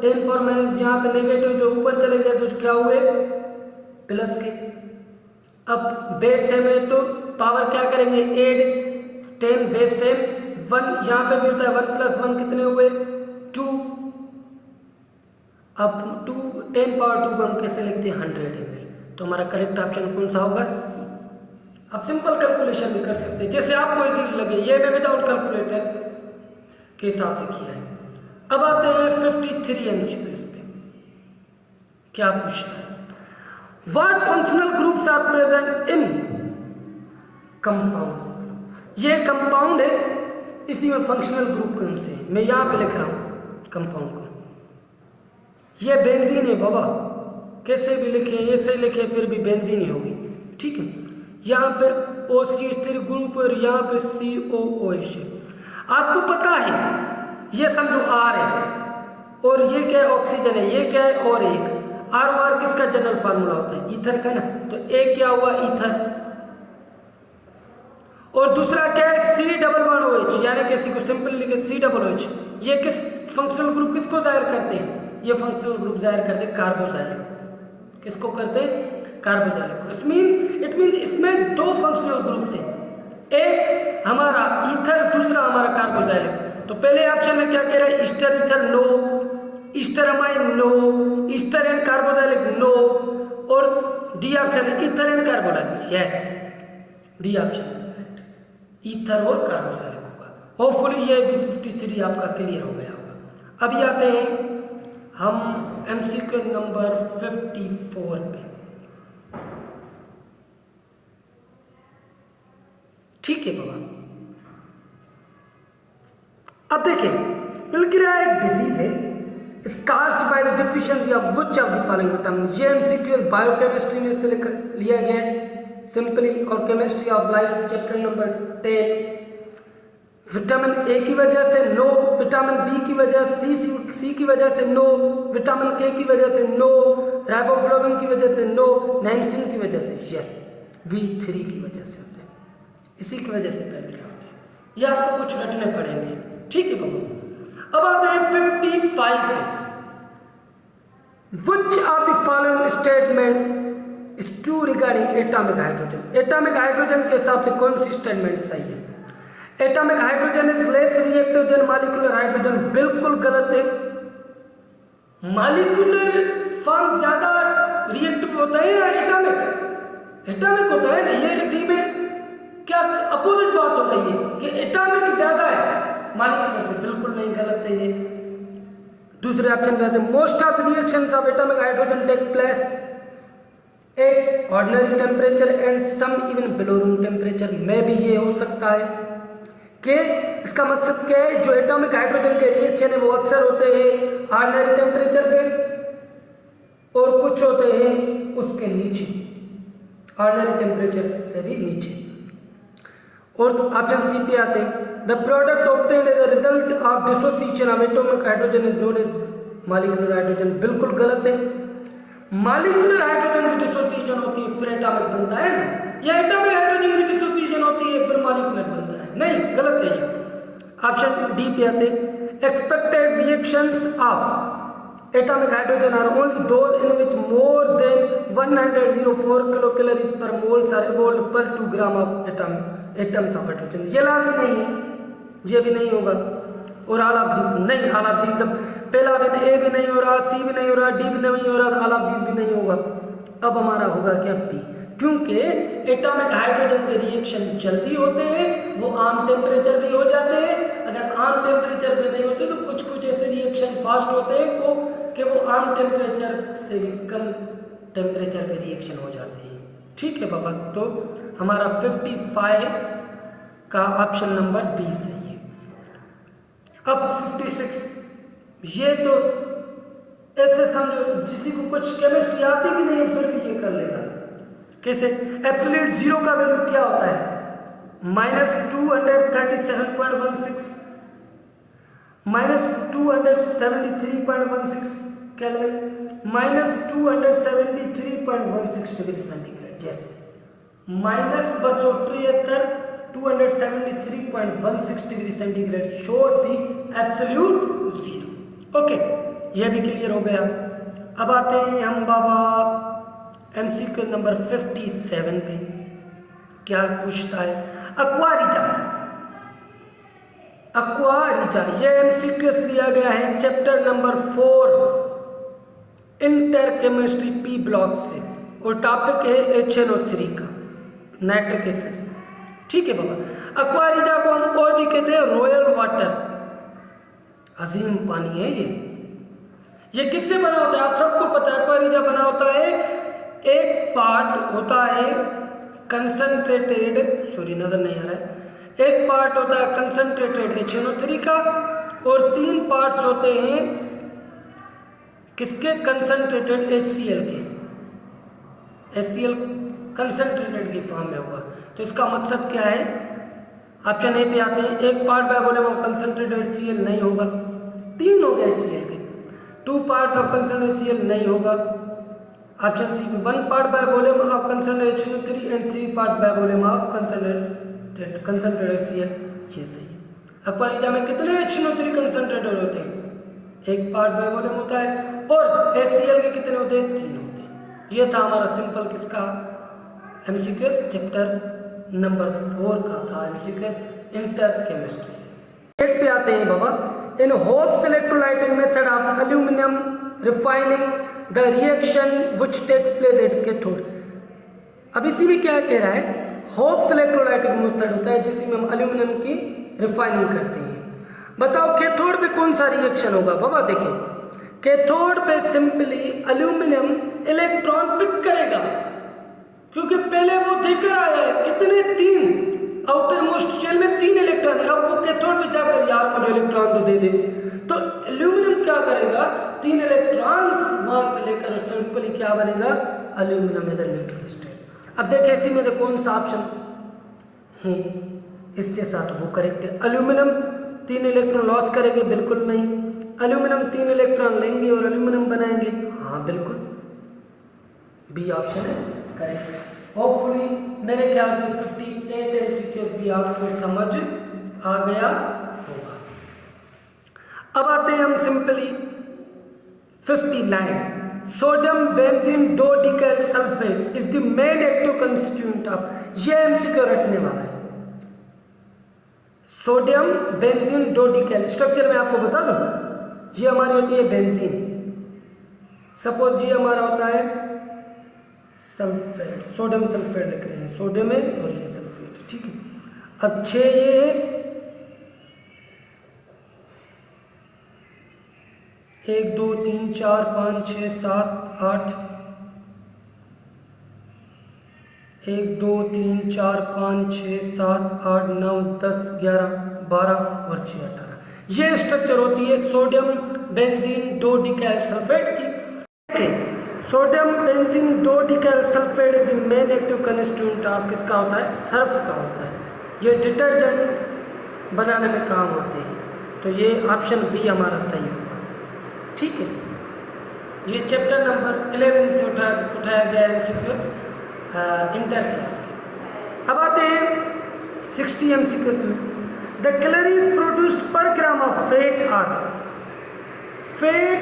Speaker 1: 10 power minus, यहाँ पे नेगेटिव जो ऊपर चले गए तो क्या हुए प्लस के। अब बेस सेम है तो पावर क्या करेंगे ऐड, 10 बेस सेम 1, यहाँ पे भी होता है 1 प्लस 1 कितने हुए 2। अब 10 पावर 2 को हम कैसे लिखते हैं 100 ml, तो हमारा करेक्ट ऑप्शन कौन सा होगा सी। आप सिंपल कैलकुलेशन भी कर सकते हैं जैसे आपको इजीली लगे, ये मैं विदाउट कैलकुलेटर के हिसाब से किया है। अब आते हैं 53 एमसीक्यूज पे, क्या पूछता है what functional groups are present in compounds. ये कंपाउंड है, इसी में फंक्शनल ग्रुप कौन से है, मैं यहाँ पे लिख रहा हूँ कंपाउंड को। ये बेंजीन है बाबा, कैसे भी लिखे ऐसे लिखे फिर भी बेंजीन ही होगी, ठीक है। यहाँ पे OCH स्थिर ग्रुप और यहाँ पे COOH है। आपको पता है ये समझो R है और ये क्या है ऑक्सीजन है, ये क्या है और एक R किसका जनरल फार्मूला होता है ईथर का ना, तो एक क्या हुआ ईथर और दूसरा क्या है C+OH, यानी किसी को सिंपल लिखे C+OH। ये किस फंक्शनल ग्रुप किसको जाहिर करते हैं, ये फंक्शनल ग्रुप जाहिर करते हैं कार्बोजाइलिक, किसको करते हैं कार्बोजाइलिक। इट मीन इसमें दो फंक्शनल ग्रुप्स हैं, एक हमारा ईथर दूसरा हमारा कार्बोजाइलिक। तो पहले ऑप्शन में क्या कह रहा है ester ether no, ester amine no, ester and carboxylic no, और डी ऑप्शन है ether and carboxylic, yes D option is correct, ether और कार्बोजाइलिक होगा। होपफुली ये भी 53 आपका क्लियर हो गया होगा। अभी आते हैं हम एमसीक्यू नंबर 54 पे, ठीक है बाबा। अब देखिए पिलग्रिया एक डिजीज है, is caused by the deficiency of which of the following vitamin. ये एमसीक्यू बायोकेमिस्ट्री में से लिया गया है सिंपली, और chemistry of life chapter number 10। Vitamin A की वजह से नो, विटामिन बी की वजह सी की वजह से नो, विटामिन के की वजह से नो, राइबोफ्लाविन की वजह से नो, नाइसिन की वजह से यस, B3 की वजह से होते हैं, इसी की वजह से पैदा होते हैं। ये आपको कुछ रटने पड़ेंगे, ठीक है बाबू। अब आते हैं 55 पे। Which of the following statement is true regarding atomic hydrogen. Atomic hydrogen के हिसाब से कौन सी स्टेटमेंट सही है। Atomic hydrogen is less reactive than molecular hydrogen, बिल्कुल गलत है। मॉलिक्यूलर फॉर्म ज्यादा रिएक्टिव होता है या एटॉमिक? एटॉमिक होता है ना, ये इसी में क्या अपोजिट बात हो रही है कि एटॉमिक ज्यादा है मॉलिक्यूलर से, बिल्कुल नहीं, गलत है ये। दूसरे ऑप्शन पे आते हैं most of reactions of atomic hydrogen take place at ordinary temperature and some even below room temperature. में भी ये हो सकता है कि इसका मकसद क्या है, जो एटॉमिक हाइड्रोजन के रिएक्शन है वो अक्सर होते हैं ऑर्डिनरी टेम्परेचर पे और कुछ होते हैं उसके नीचे, ऑर्डिनरी टेम्परेचर से भी नीचे। और ऑप्शन सी पे आते हैं the product obtained as a result of dissociation of atomic hydrogen is known as molecular hydrogen, बिल्कुल गलत है। मॉलिक्यूलर हाइड्रोजन की डिसोसिएशन होती है फिर एटॉमिक बनता है ना, या एटॉमिक हाइड्रोजन की डिसोसिएशन होती है फिर मॉलिक्यूलर बनता है, नहीं, गलत है ये। ऑप्शन डी पे आते expected reactions of atomic hydrogen are only those in which more than 104 kilocalories per moles are evolved per 2 gram of atoms of hydrogen. ये लाभ भी नहीं है, ये भी नहीं होगा। और आल ऑफ दीज नहीं, आल ऑफ दीज जब पहला भी ए भी नहीं हो रहा, सी भी नहीं हो रहा, डी भी नहीं हो रहा, आल ऑफ दीज भी नहीं होगा। अब हमारा होगा क्या पी, क्योंकि एटॉमिक हाइड्रोजन के रिएक्शन जल्दी होते हैं, वो आम टेम्परेचर भी हो जाते हैं। अगर आम टेम्परेचर पे नहीं होते तो कुछ कुछ ऐसे रिएक्शन फास्ट होते हैं कि वो आम टेम्परेचर से भी कम टेम्परेचर पे रिएक्शन हो जाते हैं। ठीक है बाबा, तो हमारा 55 का ऑप्शन नंबर बी सही है। अब 56, ये तो ऐसे समझो जिसी को कुछ केमिस्ट्री आती भी नहीं फिर भी ये कर लेगा। कैसे? एब्सोल्यूट जीरो का वैल्यू क्या होता है? -237.16 -273.16 केल्विन -273.16 डिग्री सेंटीग्रेड। जैसे -273 273.16 degree centigrade shows the absolute zero. Okay, यह भी क्लियर हो गया। अब आते हैं हम बाबा एमसीक्यू नंबर 57 पे। क्या पूछता है? अक्वारिजा, अक्वारिजा ये एमसीक्यू लिया गया है chapter number 4 inter chemistry P block से, और टॉपिक है HNO3 का, नाइट्रिक एसिड। ठीक है बाबा, अक्वारिजा को हम और भी कहते हैं रॉयल वाटर, अजीम पानी है ये किससे बना होता है? आप सबको पता है अक्वारिजा बना होता है, एक पार्ट होता है कंसंट्रेटेड, सॉरी नजर नहीं आ रहा है, एक पार्ट होता है कंसंट्रेटेड HNO3 का, और 3 पार्ट्स होते हैं किसके? कंसंट्रेटेड HCl के। HCl कंसंट्रेटेड की फॉर्म में होगा। तो इसका मकसद क्या है? ऑप्शन ए पे आते हैं, एक part by volume of concentrated HCl नहीं होगा, 3 हो गए HCl के। 2 पार्ट ऑफ कंसंट्रेटेड HCl नहीं होगा। ऑप्शन सी में 1 part by volume of concentrated HNO3 and 3 part by volume of concentrated HCl, ये सही है। अक्वारिजा में कितने HNO3 कंसंट्रेटेड होते हैं? 1 पार्ट बाय वॉल्यूम होता है, और HCl के कितने होते हैं? 3 होते हैं। ये था हमारा सिंपल किसका एमसीक्यू चैप्टर नंबर 4 का था, एमसीक्यू इंटर केमिस्ट्री से। 8 पे आते हैं बाबा, in Hoopes electrolytic method of aluminium refining the reaction which takes place at cathode. अब इसी में क्या कह रहा है? होप्स इलेक्ट्रोलाइटिक मेथड होता है जिसमें हम एल्यूमिनियम की रिफाइनिंग करते हैं। बताओ कैथोड पे कौन सा रिएक्शन होगा? बाबा देखिए, कैथोड पे सिंपली एल्यूमिनियम इलेक्ट्रॉन पिक करेगा, क्योंकि पहले वो देकर आया है कितने? 3 आउटर मोस्ट शेल में 3 इलेक्ट्रॉन है। अब वो कैथोड पे जाकर यार मुझे इलेक्ट्रॉन तो दे दे, तो एल्यूमिनियम क्या करेगा? 3 इलेक्ट्रॉन्स वहां से लेकर सिंपली क्या बनेगा? एल्यूमिनियम इधर न्यूट्रल स्टेट। अब देखिए इसी में तो कौन सा ऑप्शन है इसके साथ वो करेक्ट है। एल्यूमिनियम 3 इलेक्ट्रॉन लॉस करेंगे? बिल्कुल नहीं। एल्यूमिनियम 3 इलेक्ट्रॉन लेंगे और एल्यूमिनियम बनाएंगे? हाँ बिल्कुल, बी ऑप्शन है करेक्ट। होपफुली मेरे ख्याल में 58 एमसीक्यूज भी आपको समझ आ गया होगा। अब आते हैं हम simply 59, sodium benzene dodecyl sulphate is the main active constituent of, ये एमसीक्यू रटने वाला है। Sodium benzene dodecyl structure में आपको बता दूं, ये हमारी होती है बेंजीन, सपोज ये हमारा होता है सल्फेट, सोडियम सल्फेट लिख रहे हैं, सोडियम है और ये सल्फेट, ठीक है। अब 6 ये है, 1 2 3 4 5 6 7 8, 1 2 3 4 5 6 7 8 9 10 11 12 और 6 18, ये स्ट्रक्चर होती है sodium benzene dodecyl sulphate की। Sodium benzene dodecyl sulphate is the main active constituent of, किसका होता है? सर्फ का होता है। ये डिटर्जेंट बनाने में काम आते हैं, तो ये ऑप्शन बी हमारा सही होगा, ठीक है। ये चैप्टर नंबर 11 से उठाया गया एमसीक्यूज इंटर क्लास के। अब आते हैं 60 एमसीक्यूज में। The calories produced per gram of fat are, fat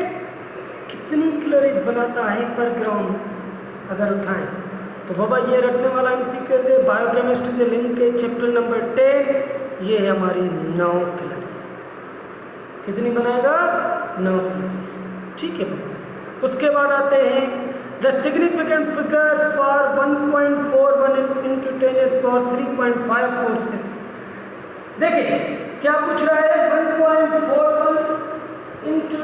Speaker 1: कितनी कैलोरी बनाता है पर ग्राम अगर उठाएं? तो बाबा ये रटने वाला एमसीक्यू है, बायोकेमिस्ट्री के लिंक के चैप्टर नंबर 10, ये है हमारी 9 कैलोरीज। कितनी बनाएगा? 9 कैलोरीज। ठीक है बाबा। उसके बाद आते हैं the significant figures for 1.41 into 10⁻³ 3.546। देखिए क्या पूछ रहा है, 1.41 into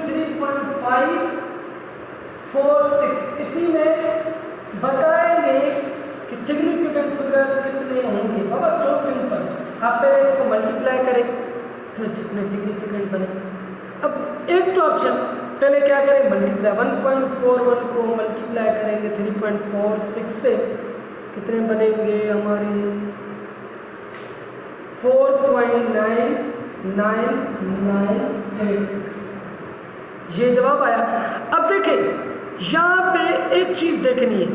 Speaker 1: 3.546। इसी में बताएंगे कि सिग्निफिकेंट फिगर्स कितने होंगे। बाबा सो सिंपल, आप पहले इसको मल्टीप्लाई करें फिर जितने सिग्निफिकेंट बने। अब एक तो ऑप्शन पहले क्या करें, मल्टीप्लाई 1.41 को मल्टीप्लाई करेंगे 3.46 से, कितने बनेंगे हमारे 4.9986। ये जवाब आया। अब देखें यहाँ पे एक चीज देखनी है,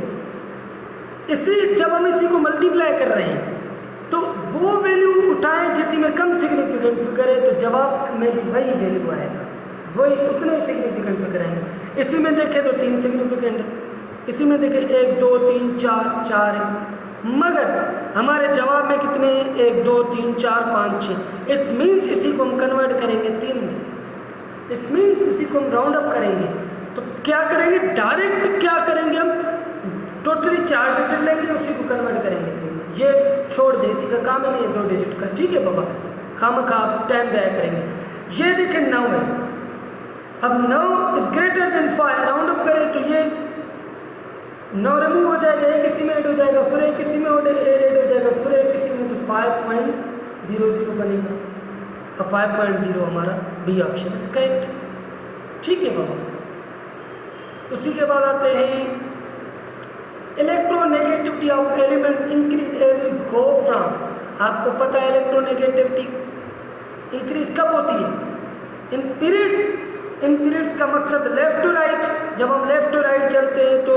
Speaker 1: इसी जब हम इसी को मल्टीप्लाई कर रहे हैं तो वो वैल्यू उठाएं जिसमें में कम सिग्निफिकेंट फिगर है, तो जवाब में भी वही वैल्यू आएगा, वही उतने सिग्निफिकेंट फिगर आएंगे। इसी में देखें तो 3 सिग्निफिकेंट है, इसी में देखें 1 2 3 4 है, मगर हमारे जवाब में कितने हैं? 1 2 3 4 5 6। इट मीन्स इसी को हम कन्वर्ट करेंगे 3 में, इट मीन्स इसी को हम राउंड अप करेंगे। तो क्या करेंगे, डायरेक्ट क्या करेंगे, हम टोटली 4 डिजिट लेंगे, उसी को कन्वर्ट करेंगे 3 में। ये छोड़ दे, इसी का काम ही नहीं है 2 डिजिट का। ठीक है बाबा, खामखा टाइम जाया करेंगे। ये देखें 9 है, अब 9 is greater than 5, round up करें तो ये 9 रिमूव हो जाएगा, एक इसी में ऐड हो जाएगा, फिर एक इसी में ऐड हो जाएगा, फिर एक इसी में, तो 5.00 बनेगा। अब 5.0 हमारा बी ऑप्शन इज करेक्ट। ठीक है बाबा। उसी के बाद आते हैं electronegativity of element increase as we go from. आपको पता है इलेक्ट्रोनेगेटिविटी इंक्रीज कब होती है? इन पीरियड्स का मकसद लेफ्ट टू राइट, जब हम लेफ्ट टू राइट चलते हैं तो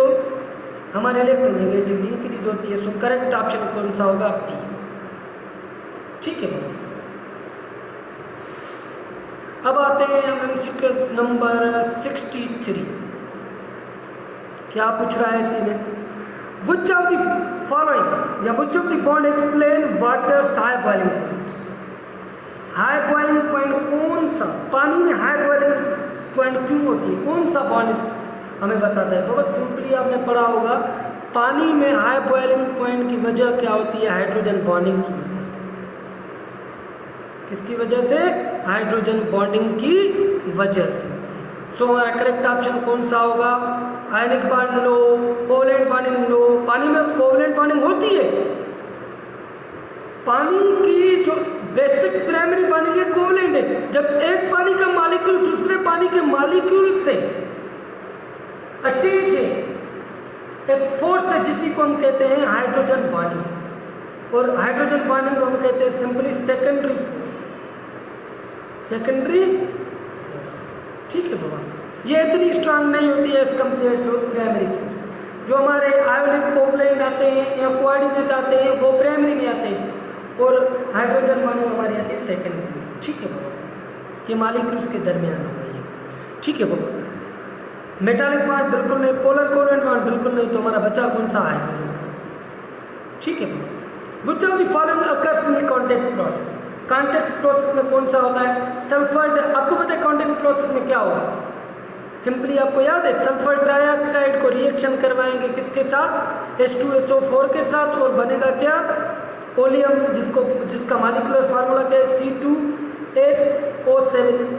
Speaker 1: हमारे इलेक्ट्रोनेगेटिविटी इंक्रीज होती है। सो करेक्ट ऑप्शन कौन सा होगा? बी। ठीक है बाबा। अब आते हैं हम एमसीक्यू नंबर 63। क्या पूछ रहा है इसी में, विच ऑफ द फॉलोइंग या विच of the bond explain waters high boiling point. High boiling point कौन सा, पानी में हाई बॉइलिंग पॉइंट क्यों होती है, कौन सा बॉन्ड हमें बताता है? बहुत सिंपली आपने पढ़ा होगा, पानी में हाई बॉइलिंग पॉइंट की वजह क्या होती है? हाइड्रोजन बॉन्डिंग की वजह से। किसकी वजह से? हाइड्रोजन बॉन्डिंग की वजह से। सो हमारा करेक्ट ऑप्शन कौन सा होगा? आयनिक बॉन्ड लो, कोवलेंट बॉन्डिंग लो। पानी में कोवलेंट बॉन्डिंग होती है, पानी की जो बेसिक प्राइमरी बॉन्डिंग है कोवलेंट है। जब एक पानी का मॉलिक्यूल दूसरे पानी के मॉलिक्यूल से अटैच है, एक फोर्स है जिसी को हम कहते हैं हाइड्रोजन बॉन्डिंग, और हाइड्रोजन बॉन्डिंग को हम कहते हैं simply secondary force, secondary force. ठीक है बाबा, ये इतनी स्ट्रांग नहीं होती है as compare to primary force. जो हमारे आयोनिक कोवलेंट आते हैं या कोऑर्डिनेट आते हैं वो प्राइमरी में आते हैं, और हाइड्रोजन बॉन्डिंग हमारी आती है सेकेंडरी में। ठीक है बाबा, ये मॉलिक्यूल्स के दरमियान हो गई है। ठीक है बाबा। मेटालिक बॉन्ड बिल्कुल नहीं, पोलर कोवलेंट बॉन्ड बिल्कुल नहीं, तो हमारा बचा कौन सा? हाइड्रोजन। ठीक है बाबा। Which of the following occurs in contact process. Contact process में कौन सा होता है? सल्फर। आपको पता है कॉन्टैक्ट प्रोसेस में क्या होगा? सिंपली आपको याद है, सल्फर ट्राइऑक्साइड को रिएक्शन करवाएंगे किसके साथ? H2SO4 के साथ, और बनेगा क्या? ओलियम, जिसका मॉलिक्यूलर फार्मूला क्या है? C2SO7।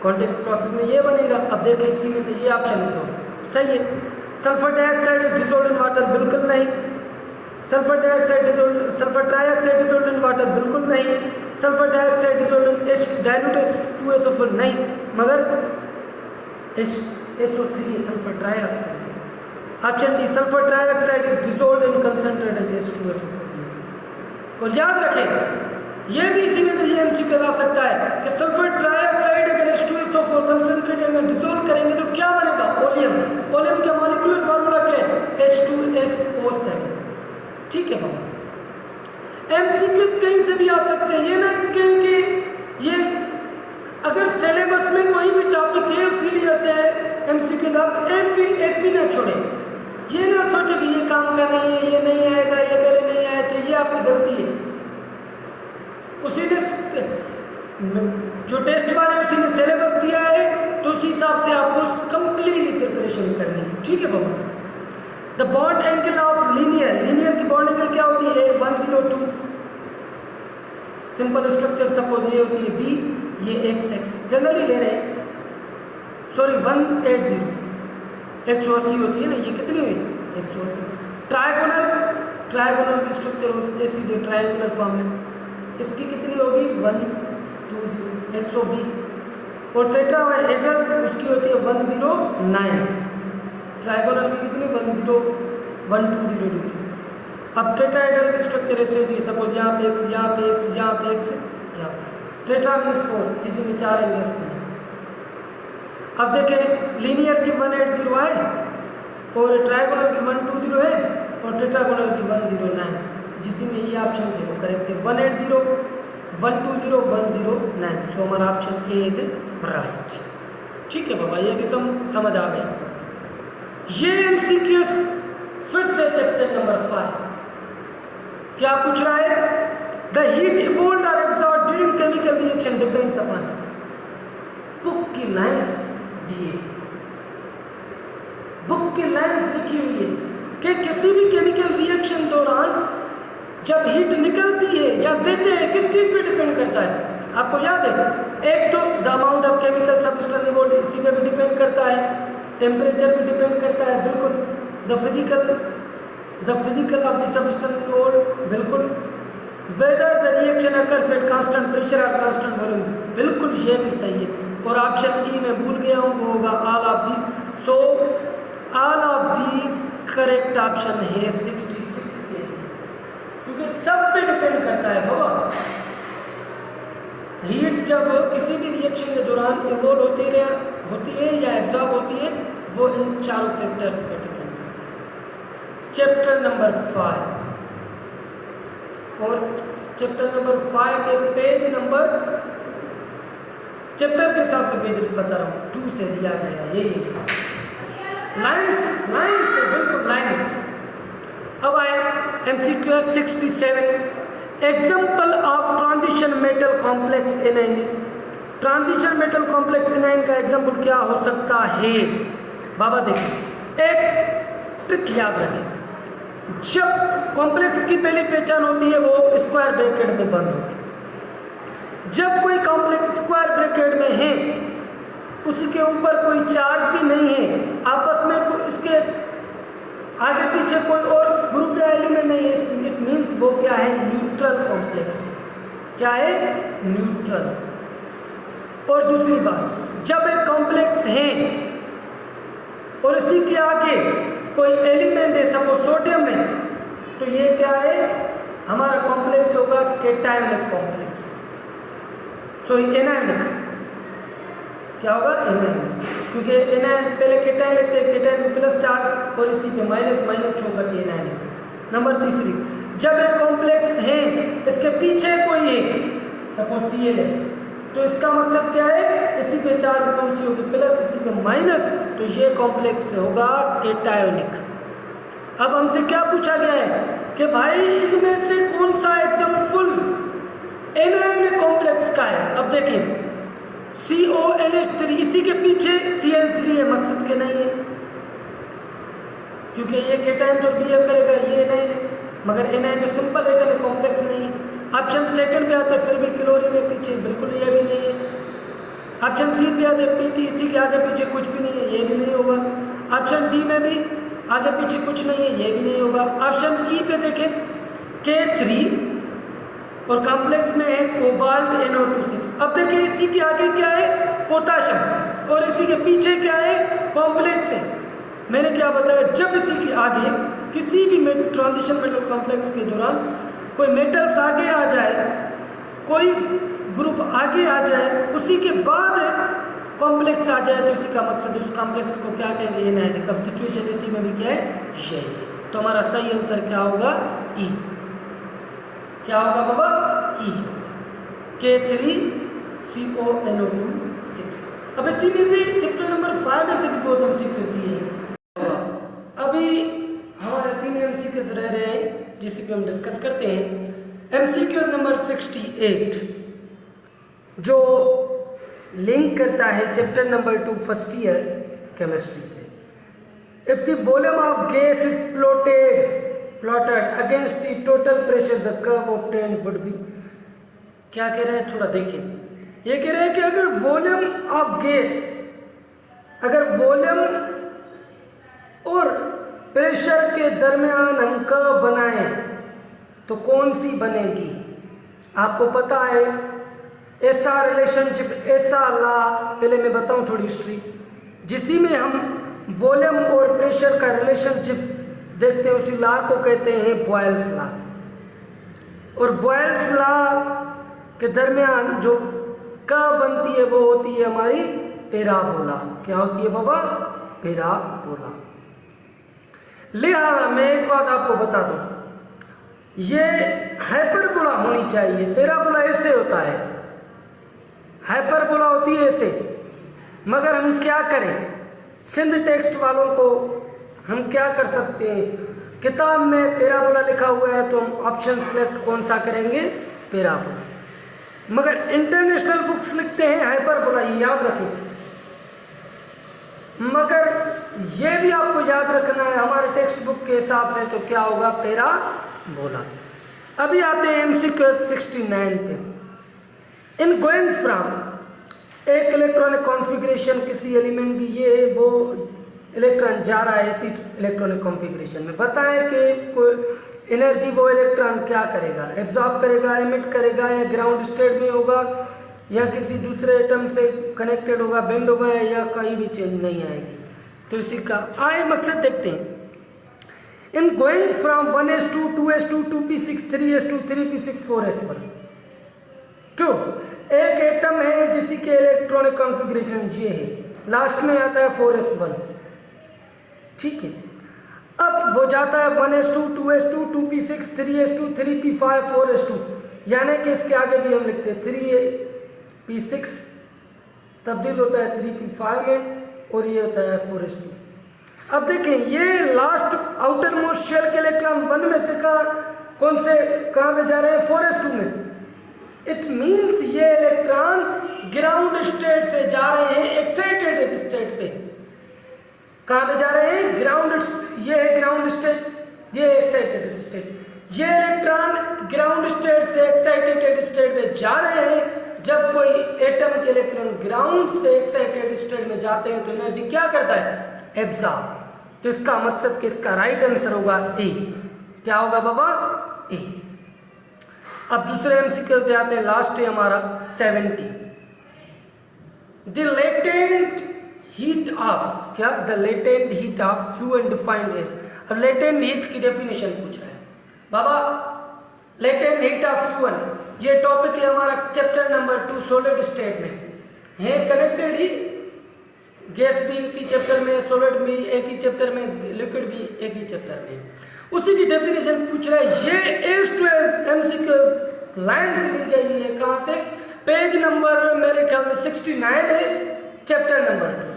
Speaker 1: कॉन्टैक्ट प्रोसेस में ये बनेगा। अब देखें इसी में तो ये ऑप्शन है तो सही है। Sulphur dioxide is dissolved in water, बिल्कुल नहीं। Sulphur trioxide dissolved in water, बिल्कुल नहीं। सल्फर डाइऑक्साइड डिसॉल्व्ड इन डाइल्यूट H2SO4, नहीं। मगर SO3 sulphur trioxide. Option D, sulphur trioxide is dissolved in concentrated H2SO4। और याद रखें, ये भी इसी में ये एमसीक्यू आ सकता है कि सल्फर ट्राइऑक्साइड अगर H2SO4 कंसंट्रेटेड में डिसॉल्व करेंगे तो क्या बनेगा? ओलियम। ओलियम का मॉलिक्यूलर फार्मूला क्या है? H2SO7। ठीक है बाबा। एमसीक्यूज कहीं से भी आ सकते हैं, ये ना कहें कि ये अगर सिलेबस में कोई भी टॉपिक है सीडीएस है एमसीक्यू का एक भी ना छोड़े, ये ना सोचे कि ये काम का नहीं है, ये नहीं आएगा, ये पहले नहीं आया था, ये आपकी गलती है। उसी ने जो टेस्ट वाले उसी ने सिलेबस दिया है तो उसी हिसाब से आपको कंप्लीटली प्रिपरेशन करनी है, ठीक है बाबा। The bond angle of linear की बॉन्ड एंगल क्या होती है? 102। सिंपल स्ट्रक्चर सपोज ये होती है बी, ये x जनरली ले रहे हैं, सॉरी 180 180 होती है ना, ये कितनी हुई 180। ट्रायगोनल की स्ट्रक्चर ऐसी जो ट्रायंगुलर फॉर्म में, इसकी कितनी होगी 120 120। और टेट्राहेड्रल उसकी होती है 109। ट्रायगोनल की कितनी 120 डिग्री। अब टेट्राहेड्रल की स्ट्रक्चर ऐसे होती है, सपोज यहाँ पे x, यहाँ पे x, यहाँ पे x, यहाँ पे x। टेट्रा मीन्स 4, जिसमें 4 एंगल्स हैं। अब देखें लीनियर की 180 है और ट्रायगोनल की 120 है और टेट्रागोनल की 109, जिसमें ये ऑप्शन है वो करेक्ट है। 180 120 109, सो हमारा ऑप्शन ए इज राइट, ठीक है बाबा। ये भी समझ आ गया। ये एमसीक्यूज फिर से चैप्टर नंबर 5 क्या पूछ रहा है? द हीट इवोल्व्ड और absorbed during chemical reaction depends upon. Book की लाइंस दिए, बुक की लाइंस लिखी हुई है कि किसी भी केमिकल रिएक्शन दौरान जब हीट निकलती है या देते हैं किस चीज पे डिपेंड करता है? आपको याद है, एक तो the amount of chemical substance evolved, इसी पे भी डिपेंड करता है, टेम्परेचर भी डिपेंड करता है, बिल्कुल। The physical of the substance evolved, बिल्कुल। Whether the reaction occurs at constant pressure और कांस्टेंट वॉल्यूम, बिल्कुल ये भी सही है। और ऑप्शन ई में भूल गया हूँ, वो होगा all of these. So all of these correct option है 66 के, क्योंकि सब पे डिपेंड करता है बाबा। हीट जब किसी भी रिएक्शन के दौरान इवोल्व होती है या एब्जॉर्ब होती है, वो इन चारों फैक्टर्स पे डिपेंड करता है। चैप्टर नंबर 5 और चैप्टर नंबर 5 के पेज नंबर, चैप्टर के हिसाब से पेज बता रहा हूँ, 2 से दिया गया यही एग्जाम। लाइंस से बिल्कुल लाइंस। अब आए MCQ 67, example of transition metal complex A9. Transition metal complex A9 का एग्जाम्पल क्या हो सकता है बाबा? देखिए एक ट्रिक याद रखें, जब कॉम्प्लेक्स की पहली पहचान होती है वो स्क्वायर ब्रैकेट में बंद होती है। जब कोई कॉम्प्लेक्स स्क्वायर ब्रैकेट में है, उसके ऊपर कोई चार्ज भी नहीं है, आपस में कोई उसके आगे पीछे कोई और ग्रुप या एलिमेंट नहीं है, इट मीन्स वो क्या है? Neutral complex. क्या है? न्यूट्रल। और दूसरी बात, जब एक कॉम्प्लेक्स है और इसी के आगे कोई एलिमेंट है, सपोज सोडियम है, तो ये क्या है? हमारा कॉम्प्लेक्स होगा कैटायनिक कॉम्प्लेक्स, सॉरी एनायनिक। क्या होगा? एनायनिक, क्योंकि एनायन पहले कैटायन लिखते हैं, कैटायन में प्लस चार्ज और इसी पे माइनस शो करती है एनायनिक। नंबर तीसरी, जब एक कॉम्प्लेक्स है इसके पीछे कोई है, सपोज Cl है, तो इसका मकसद क्या है? इसी पे चार्ज कौन सी होगी? प्लस, इसी पे माइनस, तो ये कॉम्प्लेक्स होगा कैटायोनिक। अब हमसे क्या पूछा गया है कि भाई इनमें से कौन सा एग्जाम्पल एनायनिक कॉम्प्लेक्स का है? अब देखिए CONH3, इसी के पीछे Cl3 है, मकसद के नहीं है, क्योंकि ये कैटायन जो बिहेव करेगा ये एनायन है, मगर एनायन जो सिंपल एटम है, कॉम्प्लेक्स नहीं है। ऑप्शन सेकंड पे आता है, फिर भी क्लोरीन है पीछे, बिल्कुल ये भी नहीं है। ऑप्शन सी पे आता है PT, इसी के आगे पीछे कुछ भी नहीं है, ये भी नहीं होगा। ऑप्शन डी में भी आगे पीछे कुछ नहीं है, ये भी नहीं होगा। ऑप्शन ई पे देखें K3 और कॉम्प्लेक्स में है कोबाल्ट NO2 6। अब देखिए इसी के आगे क्या है? पोटाशियम, और इसी के पीछे क्या है? कॉम्प्लेक्स है। मैंने क्या बताया, जब इसी के आगे किसी भी ट्रांजिशन मेटल कॉम्प्लेक्स के दौरान कोई मेटल्स आगे आ जाए, कोई ग्रुप आगे आ जाए, उसी के बाद कॉम्प्लेक्स आ जाए, तो इसी का मकसद उस कॉम्प्लेक्स को क्या कहेंगे? एनायनिक। अब सिचुएशन इसी में भी क्या है? यही। तो हमारा सही आंसर क्या होगा? ई। क्या होगा बाबा? ई। K3 CONO2 अब इसी में भी चैप्टर नंबर 5 में से भी बहुत MCQ दिए हैं। अभी हमारे 3 MCQ रह रहे हैं जिसे भी हम डिस्कस करते हैं। MCQ नंबर 68 जो लिंक करता है chapter number 2 first year chemistry से। If the volume of gas is plotted against the total pressure the curve obtained would be. क्या कह रहे हैं, थोड़ा देखिए। ये कह रहे हैं कि अगर वॉल्यूम ऑफ गैस, अगर वॉल्यूम और प्रेशर के दरमियान हम कर्व बनाएं तो कौन सी बनेगी। आपको पता है ऐसा रिलेशनशिप, ऐसा लॉ, पहले मैं बताऊं थोड़ी हिस्ट्री, जिसी में हम वॉल्यूम और प्रेशर का रिलेशनशिप देखते हैं, उसी लॉ को कहते हैं बॉयल्स लॉ। और बॉयल्स लॉ के दरमियान जो कर्व बनती है वो होती है हमारी पैराबोला। क्या होती है बाबा, पैराबोला। लिहाजा मैं एक बात आपको बता दूं, ये हाइपरबोला होनी चाहिए। पैराबोला ऐसे होता है, हाइपरबोला होती है ऐसे। मगर हम क्या करें, सिंध टेक्स्ट वालों को हम क्या कर सकते हैं, किताब में पैराबोला लिखा हुआ है तो हम ऑप्शन सिलेक्ट कौन सा करेंगे, पैराबोला। मगर इंटरनेशनल बुक्स लिखते हैं हाइपरबोला, ये याद रखें। मगर ये भी आपको याद रखना है हमारे टेक्स्ट बुक के हिसाब से तो क्या होगा, पैराबोला। अभी आते हैं MCQ 69 पे। इन गोइंग फ्रॉम एक इलेक्ट्रॉनिक कॉन्फ़िगरेशन किसी एलिमेंट की, ये है वो इलेक्ट्रॉन जा रहा है इसी इलेक्ट्रॉनिक कॉन्फ़िगरेशन में। बताएं कि कोई एनर्जी वो इलेक्ट्रॉन क्या करेगा, एब्जॉर्ब करेगा, एमिट करेगा, या ग्राउंड स्टेट में होगा, या किसी दूसरे एटम से कनेक्टेड होगा, बेंड होगा, या कहीं भी चेंज नहीं आएगी। तो इसी का आए मकसद देखते हैं। In going from 1s2 2s2 2p6 3s2 3p6 4s1 to एक एटम है जिसी के इलेक्ट्रॉनिक कॉन्फ़िगरेशन ये है, लास्ट में आता है 4s1, ठीक है। अब वो जाता है 1s2 2s2 2p6 3s2 3p5 4s2, यानी कि इसके आगे भी हम लिखते हैं 3p6 तब्दील होता है 3p5 में, और ये होता है 4s2। अब देखें ये लास्ट आउटर मोस्ट शेल के इलेक्ट्रॉन 1 में से कौन से कहाँ पे जा रहे हैं, 4s2 में। इट मीन्स ये इलेक्ट्रॉन ग्राउंड स्टेट से जा रहे हैं एक्साइटेड स्टेट पे। कहाँ पे जा रहे हैं, ग्राउंड, ये है ग्राउंड स्टेट, ये एक्साइटेड स्टेट। ये इलेक्ट्रॉन ग्राउंड स्टेट से एक्साइटेड स्टेट में जा रहे हैं। जब कोई एटम के इलेक्ट्रॉन ग्राउंड से एक्साइटेड स्टेट में जाते हैं तो एनर्जी क्या करता है, एब्जॉर्ब। तो इसका मकसद कि इसका राइट आंसर होगा ए। क्या होगा बाबा, ए। अब दूसरे MCQ पे आते हैं, लास्ट है हमारा 70। द लेटेंट हीट ऑफ, क्या, the latent heat of fluid defined as. अब लेटेंट हीट की डेफिनेशन पूछ रहा है बाबा। लेटेंट हीट ऑफ फ्लूइड, ये टॉपिक है हमारा चैप्टर नंबर 2 सॉलिड स्टेट में है, कनेक्टेड ही। गैस भी एक ही चैप्टर में, सॉलिड भी एक ही चैप्टर में, लिक्विड भी एक ही चैप्टर में। उसी की डेफिनेशन पूछ रहा है। ये एज MCQ लाइन से ली गई है, कहाँ से, पेज नंबर मेरे ख्याल से 69 है, चैप्टर नंबर 2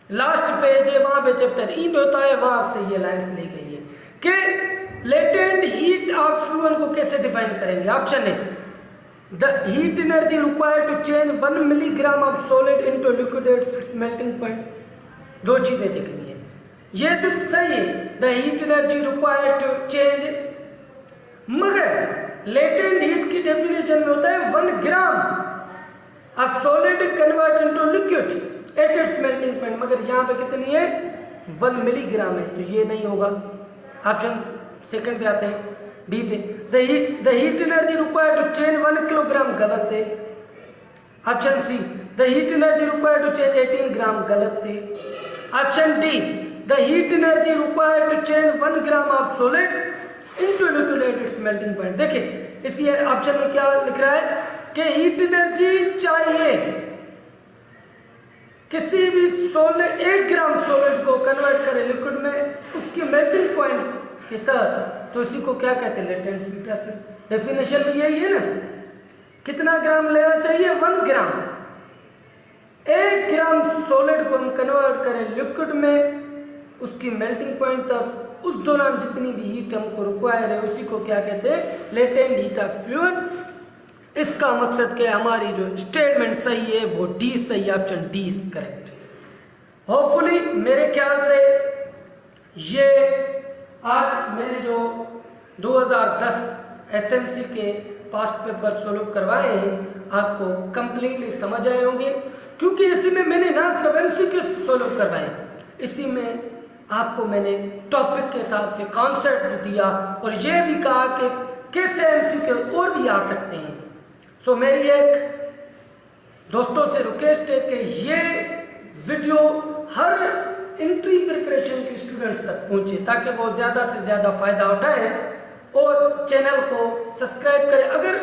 Speaker 1: लास्ट पेज है, वहां पे चैप्टर ईट होता है, वहां से ये लाइन ली गई है कि लेटेंट हीट ऑफ फ्लूइड को कैसे डिफाइन करेंगे। ऑप्शन है the heat energy required to change 1 milligram of solid into liquid at its melting point. दो चीजें देखनी है, ये तो सही है, the heat energy required to change, मगर लेटेंट हीट की डेफिनेशन में होता है 1 gram of solid convert into liquid at its melting point, मगर यहाँ पे कितनी है, 1 मिलीग्राम है, तो ये नहीं होगा। ऑप्शन सेकंड पे आते हैं, बी पे, the heat energy required to change 1 kilogram, गलत है। Option C, the heat energy required to change 18 gram, गलत है। Option D, the heat energy required to change 1 gram of solid into liquid at its melting point. देखिए इसी ऑप्शन में क्या लिख रहा है कि हीट एनर्जी चाहिए किसी भी सॉलिड 1 ग्राम सॉलिड को कन्वर्ट करे लिक्विड में, उसकी मेल्टिंग पॉइंट के तहत, तो इसी को क्या कहते हैं, लेटेंट हीट। डेफिनेशन में यही है ना कितना ग्राम लेना चाहिए? 1 ग्राम। 1 ग्राम सॉलिड को हम कन्वर्ट करें लिक्विड में, उसकी मेल्टिंग पॉइंट तक, उस दौरान जितनी भी हीट हमको रिक्वायर है उसी को क्या कहते हैं? Latent heat of fluid. इसका मकसद क्या है? हमारी जो स्टेटमेंट सही है वो डी सही, option D is correct. Hopefully मेरे ख्याल से ये आज मैंने जो 2010 एसएमसी के पास्ट पेपर सॉल्व करवाए हैं आपको कंप्लीटली समझ आए होंगे, क्योंकि इसी में मैंने ना सिर्फ एमसीक्यू सॉल्व करवाए, इसी में आपको मैंने टॉपिक के हिसाब से कॉन्सेप्ट भी दिया और ये भी कहा कि कैसे एमसीक्यू और भी आ सकते हैं। सो मेरी एक दोस्तों से रिक्वेस्ट है कि ये वीडियो हर एंट्री प्रिपरेशन के स्टूडेंट्स तक पहुंचे ताकि वो ज़्यादा से ज़्यादा फ़ायदा उठाएं और चैनल को सब्सक्राइब करें। अगर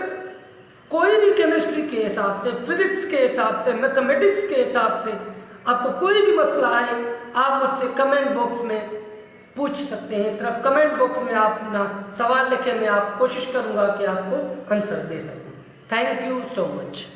Speaker 1: कोई भी केमिस्ट्री के हिसाब से, फिजिक्स के हिसाब से, मैथमेटिक्स के हिसाब से आपको कोई भी मसला आए आप मुझसे कमेंट बॉक्स में पूछ सकते हैं। सिर्फ कमेंट बॉक्स में आप अपना सवाल लिखें, मैं आप कोशिश करूंगा कि आपको आंसर दे सकूं। Thank you so much.